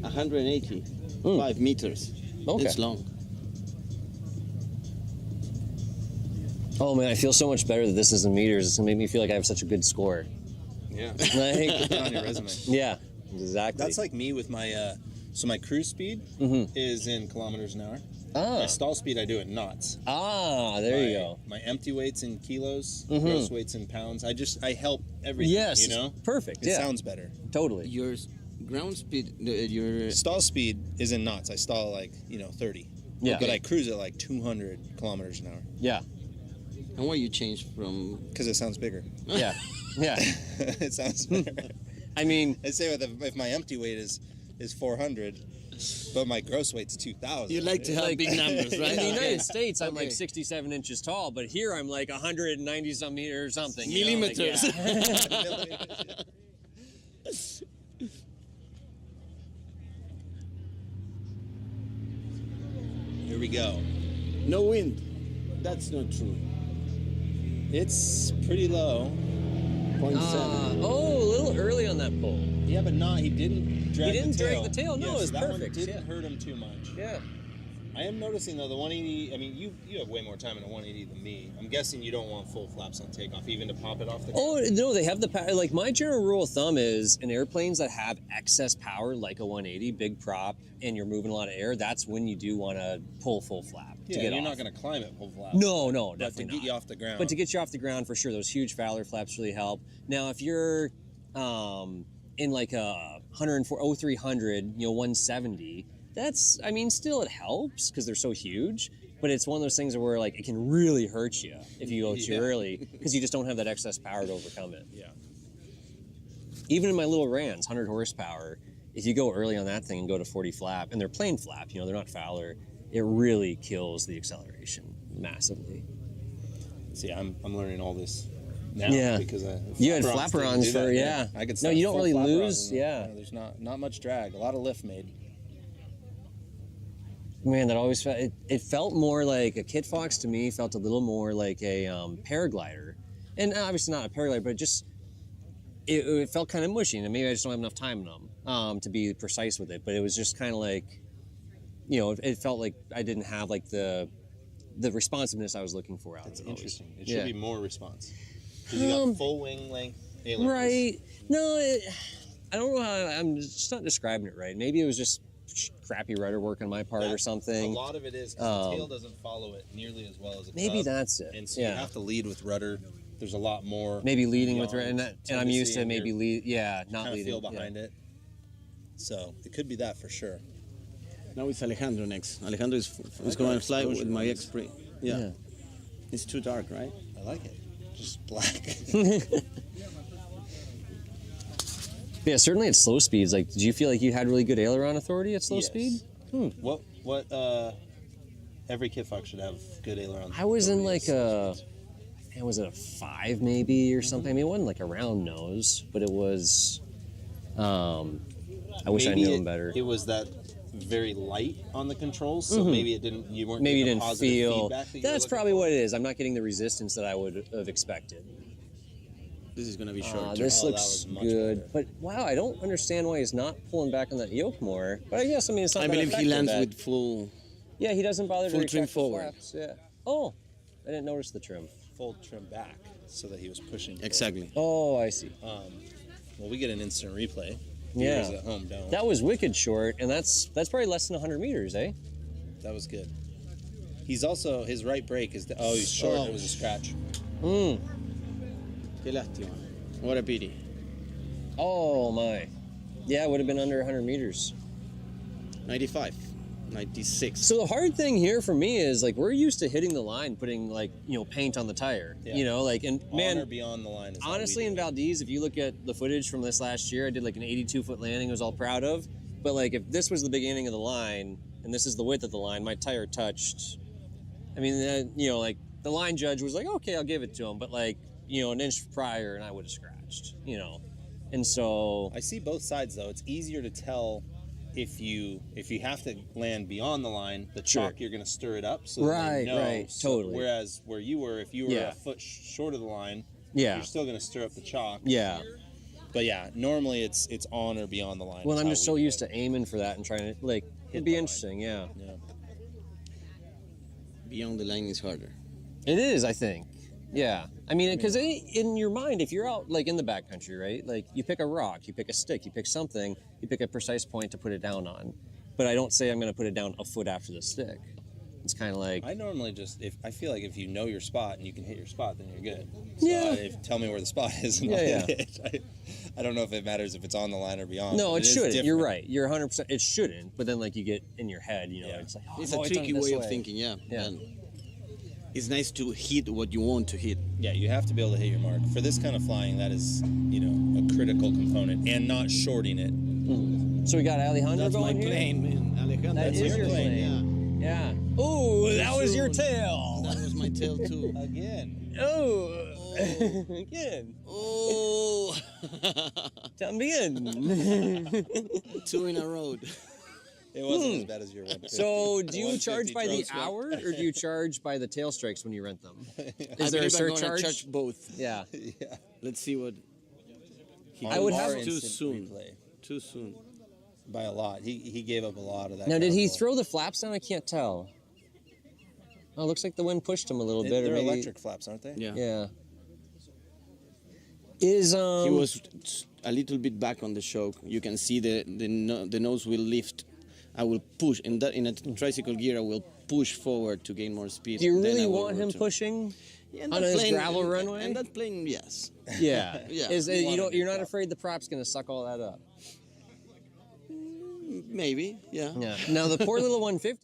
185 meters. Okay. It's long. Oh man, I feel so much better that this is in meters. It's gonna make me feel like I have such a good score. Yeah. Like, Put it on your resume. yeah, exactly. That's like me with my so my cruise speed is in kilometers an hour. My stall speed I do in knots. There you go. My empty weight's in kilos, gross weight's in pounds. I help everything. Yes, you know, perfect. It sounds better. Totally. Your ground speed, your Stall speed is in knots. I stall like 30. Yeah. But I cruise at like 200 kilometers an hour Yeah. and why you change from? because it sounds bigger. Yeah. Yeah. It sounds better. I mean, I say if my empty weight is 400, but my gross weight's 2,000. You like to have big numbers, right? in the United States, I'm Okay. like 67 inches tall, but here I'm like 190 some meters or something. you know, like, Millimeters. yeah. Here we go. No wind. That's not true. It's pretty low. 0.7. Oh, a little early on that pull. Yeah, but he didn't drag He didn't the tail. drag the tail. No, Yeah, it was so that one perfect. didn't Yeah. hurt him too much. Yeah. I am noticing though the 180. I mean, you have way more time in a 180 than me. I'm guessing you don't want full flaps on takeoff, even to pop it off the ground. Oh no, they have the power. Like my general rule of thumb is in airplanes that have excess power, like a 180, big prop, and you're moving a lot of air. That's when you do want to pull full flap Yeah, to get you're off. not going to climb it full flap. No, but to definitely get not. you off the ground. But to get you off the ground for sure, those huge Fowler flaps really help. Now, if you're in like a 104, 0300, 170, that's, I mean, still it helps because they're so huge. But it's one of those things where like it can really hurt you if you go too early because you just don't have that excess power to overcome it. Yeah. Even in my little Rans, 100 horsepower, if you go early on that thing and go to 40 flap, and they're plain flap, they're not Fowler, it really kills the acceleration massively. See, I'm learning all this now Yeah. because You had flap-ons flaperons didn't do for, that, yeah. I could No, start you don't full really flaperons lose, and, yeah. There's not much drag, a lot of lift made. Man, that always felt, it felt more like a Kit Fox to me, felt a little more like a paraglider. And obviously not a paraglider, but just, it felt kind of mushy, and maybe I just don't have enough time in them to be precise with it. But it was just kind of like, it felt like I didn't have like the responsiveness I was looking for out of it. Interesting. It Yeah. should be more response. Because you got full wing length ailerons. Right. No, I don't know how, I'm just not describing it right. Maybe it was just crappy rudder work on my part or something. A lot of it is because the tail doesn't follow it nearly as well as it Maybe does. that's it. And so you have to lead with rudder. There's a lot more. Maybe leading with beyond and I'm used to tendency, maybe and lead. Yeah, you're not kind of leading. feel behind it. So it could be that for sure. Now it's Alejandro next. Alejandro is going to fly with my X-Pre. Yeah. It's too dark, right? I like it. Just black. Yeah, certainly at slow speeds. Like, did you feel like you had really good aileron authority at slow Yes. speed? What every Kit Fox should have good aileron. I was in authority. like was it a 5 maybe or something? I mean, it wasn't like a round nose, but it was. I wish I Maybe knew him better. It was that very light on the controls, so maybe it didn't. You weren't. Maybe you getting didn't positive feel. feedback that you were That's looking probably for. what it is. I'm not getting the resistance that I would have expected. This is going to be short. This Oh, that looks was much good, better. but wow, I don't understand why he's not pulling back on that yoke more. But I guess it's not. I that believe he effective lands at- with full. Yeah, he doesn't bother full to trim retract the forward. flaps. Yeah. Oh, I didn't notice the trim. Full trim back, so that he was pushing. forward. Exactly. Oh, I see. Well, we get an instant replay. Yeah. Viewers at home don't. That was wicked short, and that's probably less than 100 meters, eh? That was good. He's also his right brake is. He's short. Oh. It was a scratch. Hmm. Qué lástima. What a pity. Oh my. Yeah, it would have been under 100 meters. 95. 96. So the hard thing here for me is like we're used to hitting the line, putting like paint on the tire. Yeah. And Man, man, or beyond the line. Is how we honestly, do in it. Valdez, if you look at the footage from this last year, I did like an 82-foot landing. I was all proud of. But like if this was the beginning of the line and this is the width of the line, my tire touched. I mean, like the line judge was like, okay, I'll give it to him, but like an inch prior and I would have scratched. And so I see both sides though. It's easier to tell if you have to land beyond the line, the Sure. chalk you're going to stir it up. So Right, they know. right, So, totally. Whereas where you were, if you were Yeah. a foot short of the line, yeah, you're still going to stir up the chalk. yeah. But yeah, normally it's on or beyond the line. Well, is I'm how just we so do used it. to aiming for that and trying to it'd be the line. interesting, yeah. Yeah. Beyond the line is harder. It is, I think. Yeah. I mean, because in your mind, if you're out like in the backcountry, right? Like you pick a rock, you pick a stick, you pick something, you pick a precise point to put it down on. But I don't say I'm going to put it down a foot after the stick. It's kind of like I normally just I feel like if you know your spot and you can hit your spot, then you're good. So tell me where the spot is and I'll hit it. I don't know if it matters if it's on the line or beyond. No, it shouldn't. You're right. You're 100%. It shouldn't. But then like you get in your head, you know, it's like it's a tricky way of thinking. Yeah. And it's nice to hit what you want to hit. Yeah, you have to be able to hit your mark. For this kind of flying, that is, a critical component, and not shorting it. So we got Alejandro That's going my here? plane, man. Alejandro. That is your plane. Yeah. Oh, that was your tail. That was my tail too. Again. Oh. Again. Oh. También. 2 in a row. It wasn't as bad as your 150. So do you charge by the hour or do you charge by the tail strikes when you rent them? Is there a surcharge? I'm gonna charge both. Yeah. Let's see what. I would have too soon. Too soon. By a lot. He gave up a lot of that. Now, did he throw the flaps down? I can't tell. Oh, looks like the wind pushed him a little bit. They're or maybe... electric flaps, aren't they? Yeah. Yeah. Is He was a little bit back on the choke. You can see the nose will lift. I will push in a tricycle gear. I will push forward to gain more speed. Do you really want him pushing on his gravel runway? And that plane, yes. Yeah. Yeah. You're not afraid the prop's going to suck all that up? Maybe, yeah. Yeah. Now the poor little 150.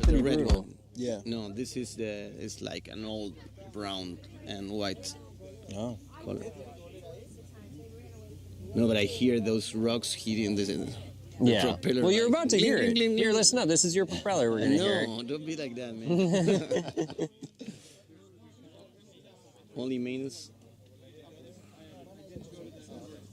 The red one. Yeah. No, this is it's like an old brown and white color. No, but I hear those rocks hitting the propeller. Well, you're like, about to hear it. Here, listen up. This is your propeller. We're going to hear it. No, don't be like that, man. Only minus.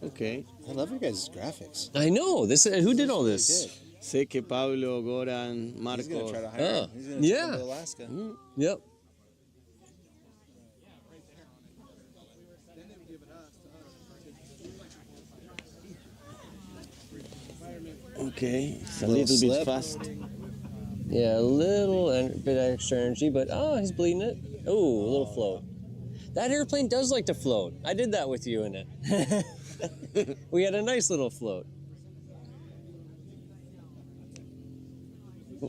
Okay. I love your guys' graphics. I know. Who did all this? Sé que Pablo, Goran, He's Marcos. going to try to hire him. He's going to take him to Alaska. Yep. Okay, it's a little bit fast. Yeah, a little bit extra energy, but he's bleeding it. Oh, a little float. That airplane does like to float. I did that with you in it. We had a nice little float.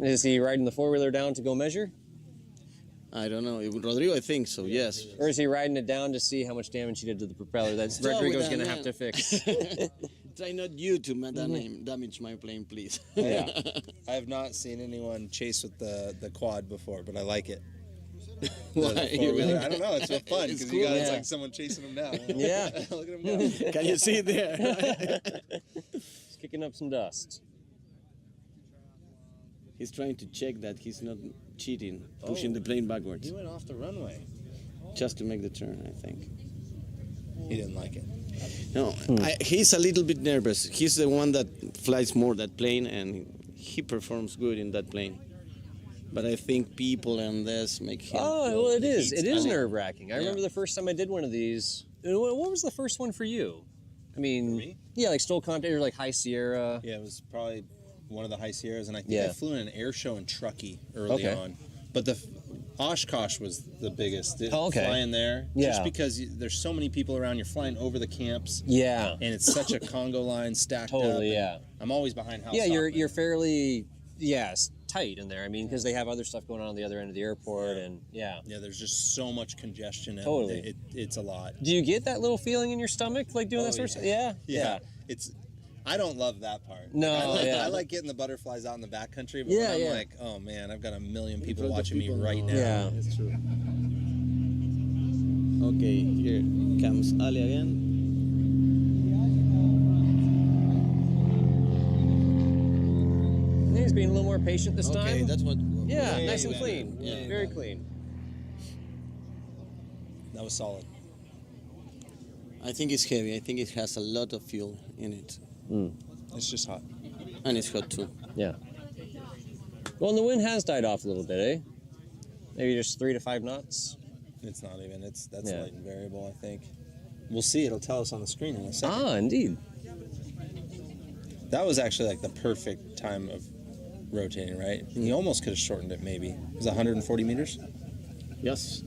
Is he riding the four-wheeler down to go measure? I don't know. Rodrigo, I think so, yes. Or is he riding it down to see how much damage he did to the propeller that Rodrigo's going to have to fix? Try not you to damage my plane, please. Yeah. I have not seen anyone chase with the quad before, but I like it. Why? I don't know. It's so fun because cool. it's like someone chasing him down. Yeah. Look at him go. Can you see it there? He's kicking up some dust. He's trying to check that he's not cheating, pushing the plane backwards. He went off the runway. Just to make the turn, I think. He didn't like it. No, he's a little bit nervous. He's the one that flies more that plane, and he performs good in that plane. But I think people and this make him. Oh, well, it is. It is nerve-wracking. I remember the first time I did one of these. What was the first one for you? I mean, me? Yeah, like Stol Conte or like High Sierra. Yeah, it was probably one of the High Sierras, and I think I flew in an air show in Truckee early on. But the Oshkosh was the biggest. Flying there, just because there's so many people around. You're flying over the camps. Yeah. And it's such a Congo line stacked up. Totally, yeah. I'm always behind house. Yeah, you're fairly tight in there. I mean, because they have other stuff going on the other end of the airport, and yeah, there's just so much congestion. Totally, it's a lot. Do you get that little feeling in your stomach like doing that sort of stuff? Yeah. I don't love that part. No, I like getting the butterflies out in the backcountry, but when I'm like, oh man, I've got a million people watching me right now. Yeah, it's true. Okay, here comes Ali again. He's being a little more patient this time. Okay, that's what. Yeah, nice and clean. Yeah, very clean. That was solid. I think it's heavy. I think it has a lot of fuel in it. It's just hot. And it's hot too. Yeah. Well, and the wind has died off a little bit, eh? Maybe just 3 to 5 knots. It's not even. That's Yeah. light and variable, I think. We'll see. It'll tell us on the screen in a second. Ah, indeed. That was actually like the perfect time of rotating, right? He almost could have shortened it, maybe. It was 140 meters? Yes.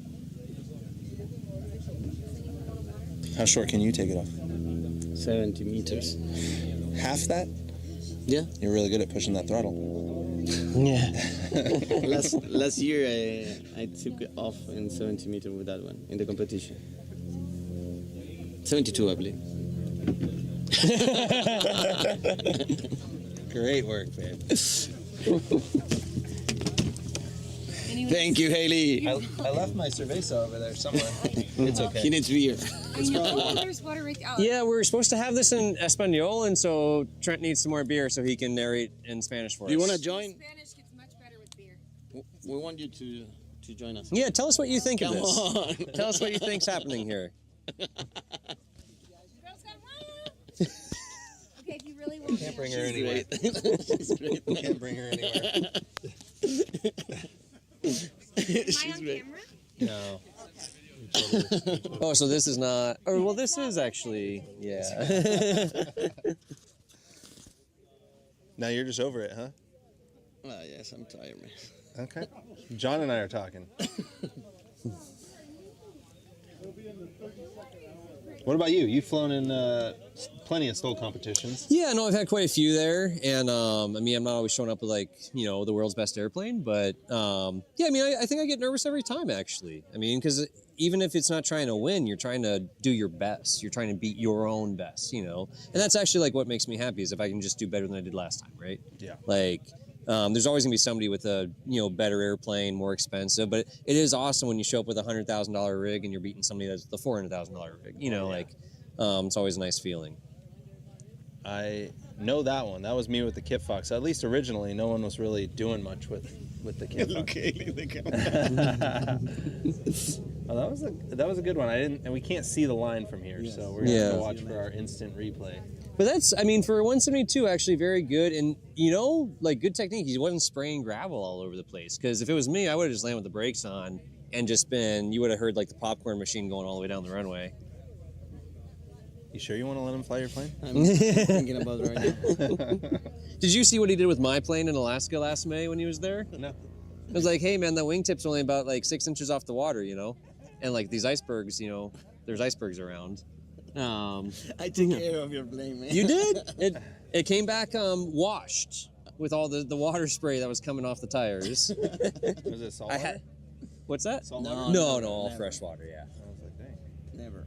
How short can you take it off? 70 meters. Half that? Yeah. You're really good at pushing that throttle. Yeah. last year I took it off in 70 meters with that one in the competition. 72, I believe. Great work, babe. Thank you, Haley. I left my cerveza over there somewhere. It's okay. He needs beer. There's water right there. Yeah, we're supposed to have this in Espanol, and so Trent needs some more beer so he can narrate in Spanish for us. Do you want to join? Spanish gets much better with beer. We want you to join us. Yeah, tell us what you think of Come this. on. Tell us what you think's happening here. Girls got wild. Okay, if you really want Can't to. bring her anywhere. She's great. Can't bring her anywhere. Am I She's on great. camera? No. Oh, so this is not. Oh, well, this is actually. Yeah. Now you're just over it, huh? Ah, yes, I'm tired, man. Okay. John and I are talking. What about you? You've flown in plenty of Stol competitions. Yeah, no, I've had quite a few there, and I mean, I'm not always showing up with like the world's best airplane, but yeah, I mean, I think I get nervous every time actually. I mean, because even if it's not trying to win, you're trying to do your best. You're trying to beat your own best, and that's actually like what makes me happy is if I can just do better than I did last time, right? Yeah. Like. There's always gonna be somebody with a better airplane, more expensive, but it is awesome when you show up with a $100,000 rig and you're beating somebody that's the $400,000 rig. It's always a nice feeling. I know that one. That was me with the Kit Fox. At least originally, no one was really doing much with the Kit Fox. Oh, that was a good one. And we can't see the line from here, so we're gonna have to watch for our instant replay. But that's, I mean, for 172, actually very good. And, like good technique. He wasn't spraying gravel all over the place. Because if it was me, I would have just landed with the brakes on and you would have heard like the popcorn machine going all the way down the runway. You sure you want to let him fly your plane? I'm thinking about it right now. Did you see what he did with my plane in Alaska last May when he was there? No. It was like, hey man, the wingtip's only about like 6 inches off the water, And like these icebergs, there's icebergs around. I took care of your plane, man. You did? It came back washed with all the water spray that was coming off the tires. Was it salt water? What's that? Salt No, water? No, never, all never. fresh water, yeah. I was like, dang. Never.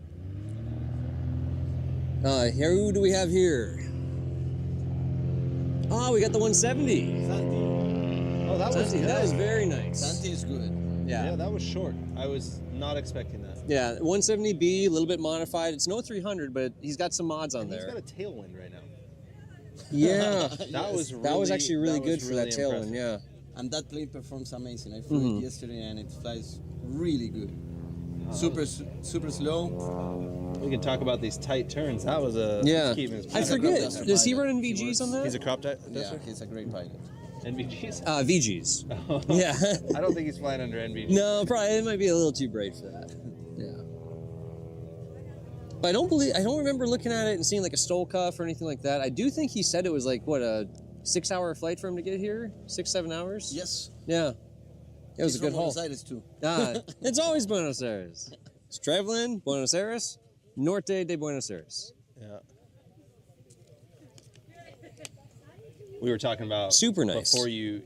Here, who do we have here? Oh, we got the 170. Santi. Oh, that was Santi, good. that was very nice. Santi is good. Yeah, that was short. I was not expecting that. Yeah, 170B, a little bit modified. It's no 300, but he's got some mods on And there. he's got a tailwind right now. Yeah, That was that was actually really good for that really tailwind. Yeah. And that plane performs amazing. I flew it yesterday and it flies really good. Super slow. We can talk about these tight turns. That was a Yeah. keeping his I He's a forget. crop Does he duster run pilot. NVGs on that? He's a crop Yeah, duster? he's a great pilot. NVGs? VGs. Yeah. I don't think he's flying under NVGs. No, probably it might be a little too bright for that. Yeah. But I don't remember looking at it and seeing like a Stol cuff or anything like that. I do think he said it was like a 6-hour flight for him to get here, 6-7 hours. Yes. Yeah. It was He's a good from haul. Buenos Aires too. It's always Buenos Aires. It's Trevelin, Buenos Aires, Norte de Buenos Aires. Yeah. We were talking about Super nice. before you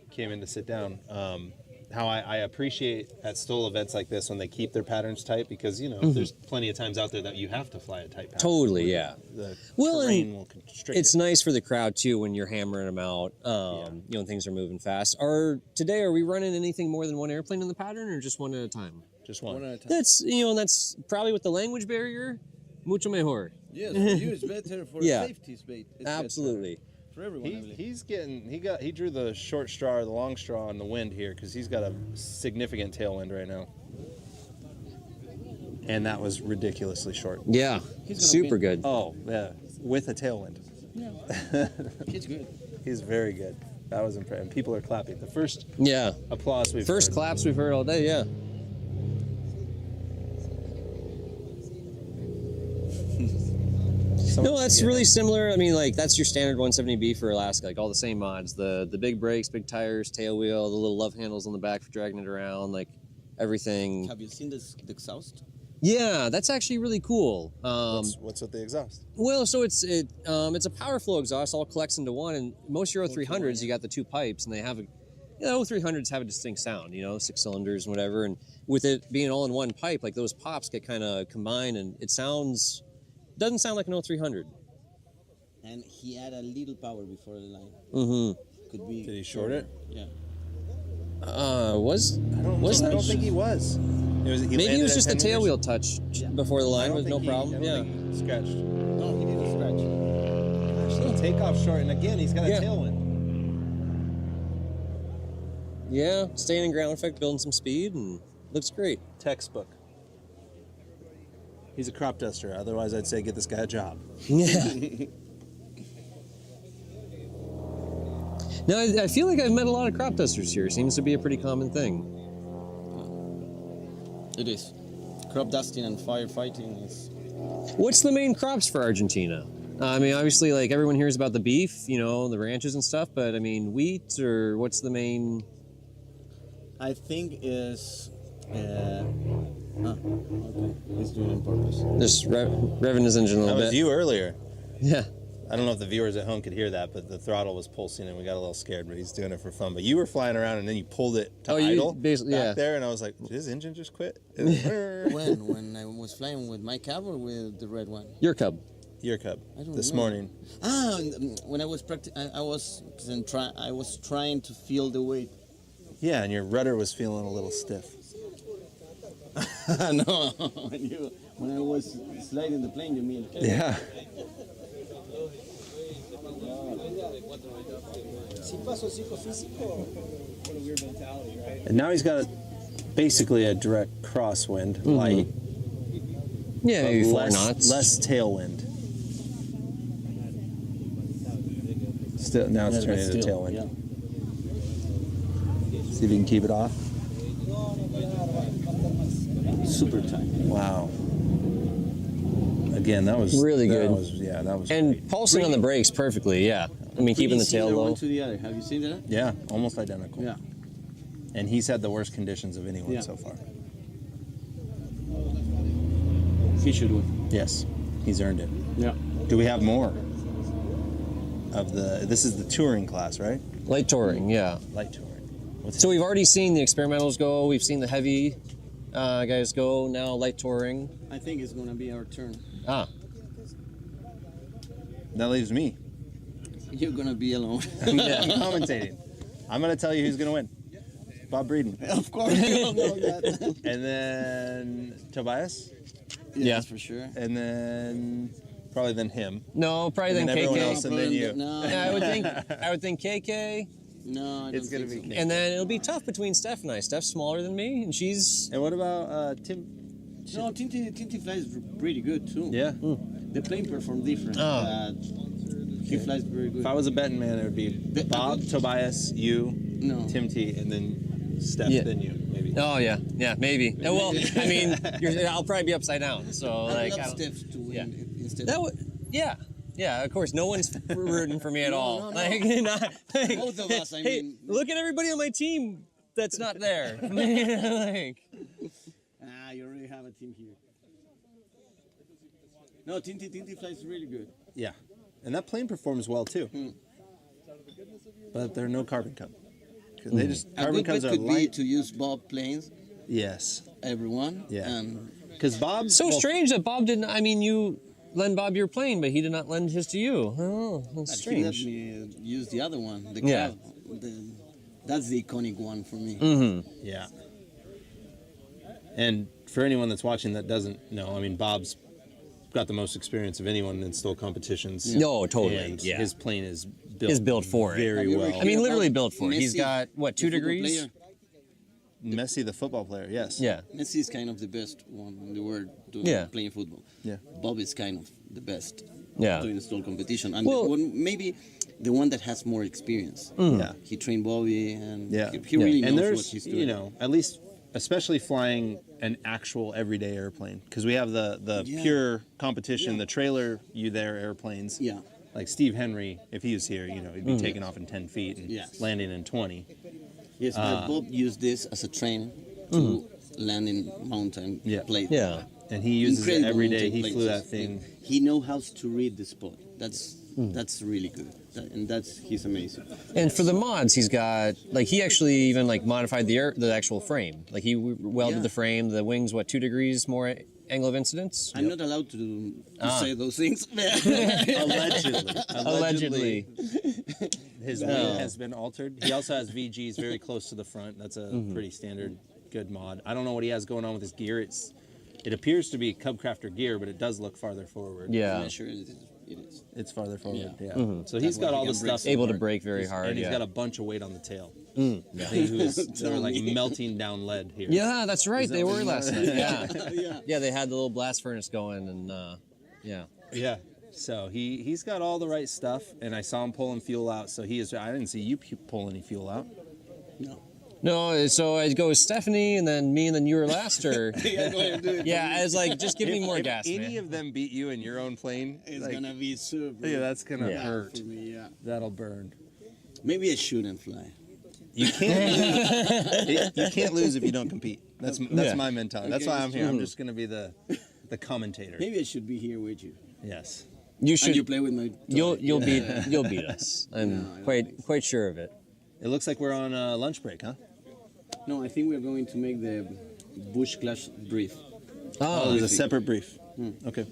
came in to sit down. How I appreciate at Stol events like this when they keep their patterns tight because there's plenty of times out there that you have to fly a tight pattern. Totally, yeah. The Well, terrain and will constrict It's it. nice for the crowd too when you're hammering them out. When things are moving fast. Today are we running anything more than one airplane in the pattern or just one at a time? Just One one. at a time. That's probably with the language barrier, mucho mejor. Yes, for you it's better. For Yeah. safety, it's better. Absolutely. For everyone, I believe. He drew the short straw or the long straw on the wind here because he's got a significant tailwind right now. and that was ridiculously short. Yeah, super good. Oh, yeah, with a tailwind. He's good. He's very good. That was impressive. People are clapping. The first Yeah, applause we've first heard. claps we've heard all day. Yeah. No, that's really similar. I mean, like that's your standard 170B for Alaska, like all the same mods. The big brakes, big tires, tail wheel, the little love handles on the back for dragging it around, like everything. Have you seen the exhaust? Yeah, that's actually really cool. What's with the exhaust? Well, so it's a power flow exhaust, all collects into one, and most Euro 300s you got the two pipes, and they have a 300s have a distinct sound, 6 cylinders and whatever, and with it being all in one pipe, like those pops get kind of combined, and it doesn't sound like an 0300. And he had a little power before the line. Mm-hmm. Could be. Did he short it? Yeah. I don't think he was. Maybe it was just the tail wheel touch before the line with no problem. I don't think he scratched. No, he didn't scratch. Gosh, the takeoff short, and again, he's got a tailwind. Yeah, staying in ground effect, building some speed, and looks great. Textbook. He's a crop duster. Otherwise, I'd say get this guy a job. Yeah. Now, I feel like I've met a lot of crop dusters here. Seems to be a pretty common thing. It is. Crop dusting and firefighting is. What's the main crops for Argentina? I mean, obviously, like everyone hears about the beef, the ranches and stuff, but I mean, wheat, or what's the main? I think is. Okay. He's doing it on purpose. Just revving his engine a That little was bit. you earlier. Yeah. I don't know if the viewers at home could hear that, but the throttle was pulsing and we got a little scared, but he's doing it for fun. But you were flying around and then you pulled it to idle back there, and I was like, did his engine just quit? When I was flying with my cab or with the red one? Your Cub. Your Cub. I don't This know. morning. When I was I was trying to feel the weight. Yeah, and your rudder was feeling a little stiff. No, when I was sliding the plane, you mean? Yeah. And now he's got basically a direct crosswind, light, Yeah, maybe 4 less, knots. less tailwind. Still, now it's turning into tailwind. Yeah. See if you can keep it off. Super tight. Wow. Again, that was Really good. That was And great. pulsing on the brakes perfectly, yeah. I mean, keeping the tail Similar low. one to the other. Have you seen that? Yeah, almost identical. Yeah. And he's had the worst conditions of anyone Yeah. so far. He should win. Yes, he's earned it. Yeah. Do we have more of the? This is the touring class, right? Light touring, yeah. Light touring. What's So we've already seen the experimentals go. We've seen the heavy guys go. Now light touring. I think it's gonna be our turn. Ah, that leaves me. You're gonna be alone. I'm commentating. I'm going to tell you who's going to win. Bob Breeden. Of course, you all know that. And then Tobias. Yeah. That's for sure. And then probably then him. no, probably And then then everyone else Keke. and then you. No, Yeah, I would think Keke. no, I don't It's gonna think be so. And then it'll be tough between Steph and I. Steph's smaller than me, and she's. And what about Tim? No, Tinty flies pretty good too. Yeah. The plane performed different. Oh. He flies very good. If I was a betting man, it would be Bob, Tobias, you, No. Tim T, and then Steph, Yeah. then you, maybe. Oh yeah, maybe. Well, I mean, I'll probably be upside down. So I like, love Steph to win yeah. instead. that would, yeah. Of course, no one's rooting for me at all. no. Like, Both of us, I hey, mean. look at everybody on my team that's not there. Like, You already have a team here. No, Tinty flies really good. Yeah. And that plane performs well too. But there are no carbon cup. They just A carbon good bet cups are could be light. to use Bob planes, Yes. everyone. Yeah. And Because Bob. so strange that Bob didn't. I mean, you lend Bob your plane, but he did not lend his to you. Oh, that's he let strange. me use the other one. The Yeah. cab. That's the iconic one for me. Yeah. And for anyone that's watching that doesn't know, I mean, Bob's got the most experience of anyone in Stol competitions. No, totally. And Yeah. his plane is built, Is built for it. very Have you ever well. I mean, heard literally about built for it. He's Messi, got what, the 2 football degrees? player? Messi, the football player. Yes. Yeah. Messi is kind of the best one in the world doing Yeah. playing football. Yeah. Bob is kind of the best Yeah. doing Stol competition, and Well- the one, maybe the one that has more experience. Yeah. He trained Bobby, and Yeah. he really knows And what there's, he's doing. you know, at least, especially flying an actual everyday airplane, because we have the Yeah. pure competition, the trailer you there airplanes. Yeah. Like Steve Henry, if he was here, you know, he'd be taking off in 10 feet and Yes. landing in 20. Yes, but Bob used this as a train to land in mountain Yeah. places. Yeah. And he uses it Incredible every day. mountain He flew places. that thing. He knows how to read the spot. That's really good, he's amazing. And for the mods, he's got like he actually even like modified the actual frame. Like he welded Yeah. the frame. The wings, what, 2 degrees more angle of incidence? I'm not allowed to say those things. Allegedly. Allegedly. His wing has been altered. He also has VGs very close to the front. That's a pretty standard good mod. I don't know what he has going on with his gear. It appears to be Cubcrafter gear, but it does look farther forward. Yeah. I'm sure it is. It's farther forward. Yeah. Yeah. So he's why got he all the can break stuff. Able to break very hard. And he's Yeah. got a bunch of weight on the tail. Yeah. They're like melting down lead here. Yeah, that's right. They that were what you last were? night. Yeah. Yeah, they had the little blast furnace going, and yeah. Yeah. So he's got all the right stuff, and I saw him pulling fuel out. So he is. I didn't see you pull any fuel out. No. No, so I go with Stephanie, and then me, and then you were last, or Yeah, go ahead and do it. yeah, I was like, just give me more if gas, any man. of them beat you in your own plane, It's like, gonna be super. yeah, that's gonna Yeah. hurt. for me, yeah. That'll burn. Maybe I shouldn't fly. You can't. You can't lose if you don't compete. That's Yeah. my mentality. That's Okay, why I'm here. I'm true. just gonna be the commentator. Maybe I should be here with you. Yes. You And you should. play with my. You'll toy. beat beat us. I'm quite sure of it. It looks like we're on a lunch break, huh? No, I think we're going to make the bush clash brief. Oh, there's a separate brief. Okay.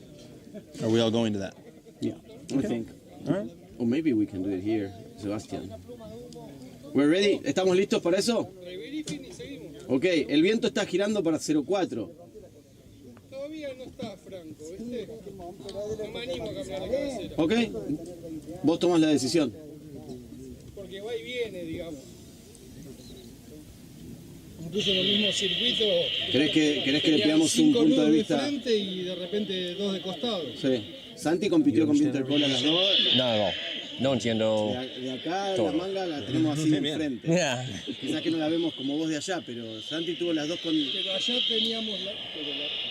Are we all going to that? Yeah, I think. All right. Or maybe we can do it here, Sebastián. We're ready. ¿Estamos listos para eso? Ok, el viento está girando para 04. Todavía no está franco, ¿viste? No me animo a cambiar la cabecera. Ok, vos tomás la decisión. Porque va y viene, digamos. Incluso en el mismo circuito. ¿Querés que le tenían pegamos un 5 punto de nudos de vista? frente y de repente 2 de costado. Sí. Santi compitió con viento de cola a las 2. No, at all. No entiendo. De acá Todo. la manga la tenemos así de frente. Yeah. Quizás que no la vemos como vos de allá, pero Santi tuvo las dos con... Pero allá teníamos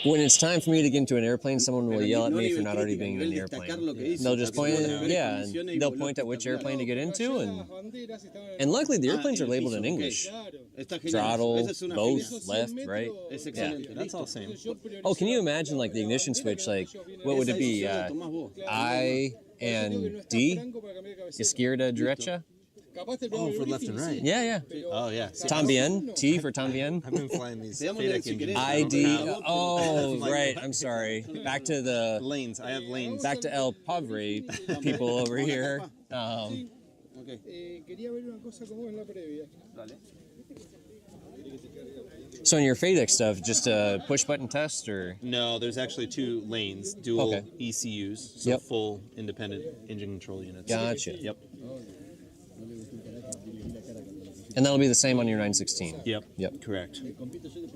When it's time for me to get into an airplane, someone will Pero yell at no me for nivel not already crítico, being in nivel the destacar airplane. lo que hizo, They'll just point, porque yeah, condiciones y and they'll voló point at which espectacular. airplane to get into, and las banderas estaban and luckily the Ah, airplanes are el labeled piso, in ok. English. claro. Está genial. Throttle, Esa es una both, genial. left, right. Es excelente. That's listo. all same. Yo priorizaba Oh, can you imagine like the ignition switch? Like, what would it be? Esa decisión la tomás vos. I and D? Izquierda, derecha? Oh, for left and right. Yeah, yeah. Oh, yeah. Tambien, T for tambien. I've been flying these Te damos FADEC la si engines. querés. ID. Oh, right. I'm sorry. Back to the Lanes. I have lanes. back to El Pobre people over here. Ok. Quería ver una cosa como en la previa. So in your FADEC stuff, just a push button test, or No, there's actually 2 lanes, dual Okay. ECUs, so Yep. full independent engine control units. Gotcha. Yep. and that'll be the same on your 916. Yep. Yep. Correct.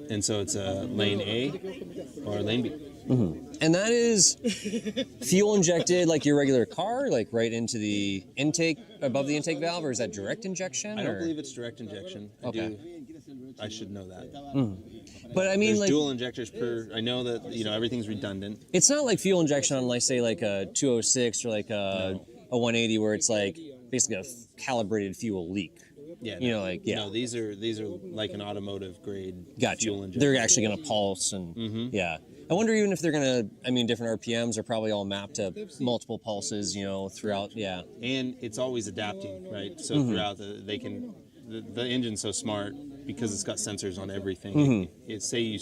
And so it's a lane A or lane B. And that is fuel injected like your regular car, like right into the intake above the intake valve, or is that direct injection? I don't or? believe it's direct injection. Okay. I should know that. But I mean, There's like, dual injectors per. I know that everything's redundant. it's not like fuel injection on, like, say, like a 206 or like a 180, where it's like basically a calibrated fuel leak. Yeah. You know, like, yeah. No, these are like an automotive grade Gotcha. fuel injection. They're actually going to pulse, and yeah. I wonder even if they're going to. I mean, different RPMs are probably all mapped to multiple pulses, throughout. Yeah. And it's always adapting, right? So throughout the engine's so smart because it's got sensors on everything. Say you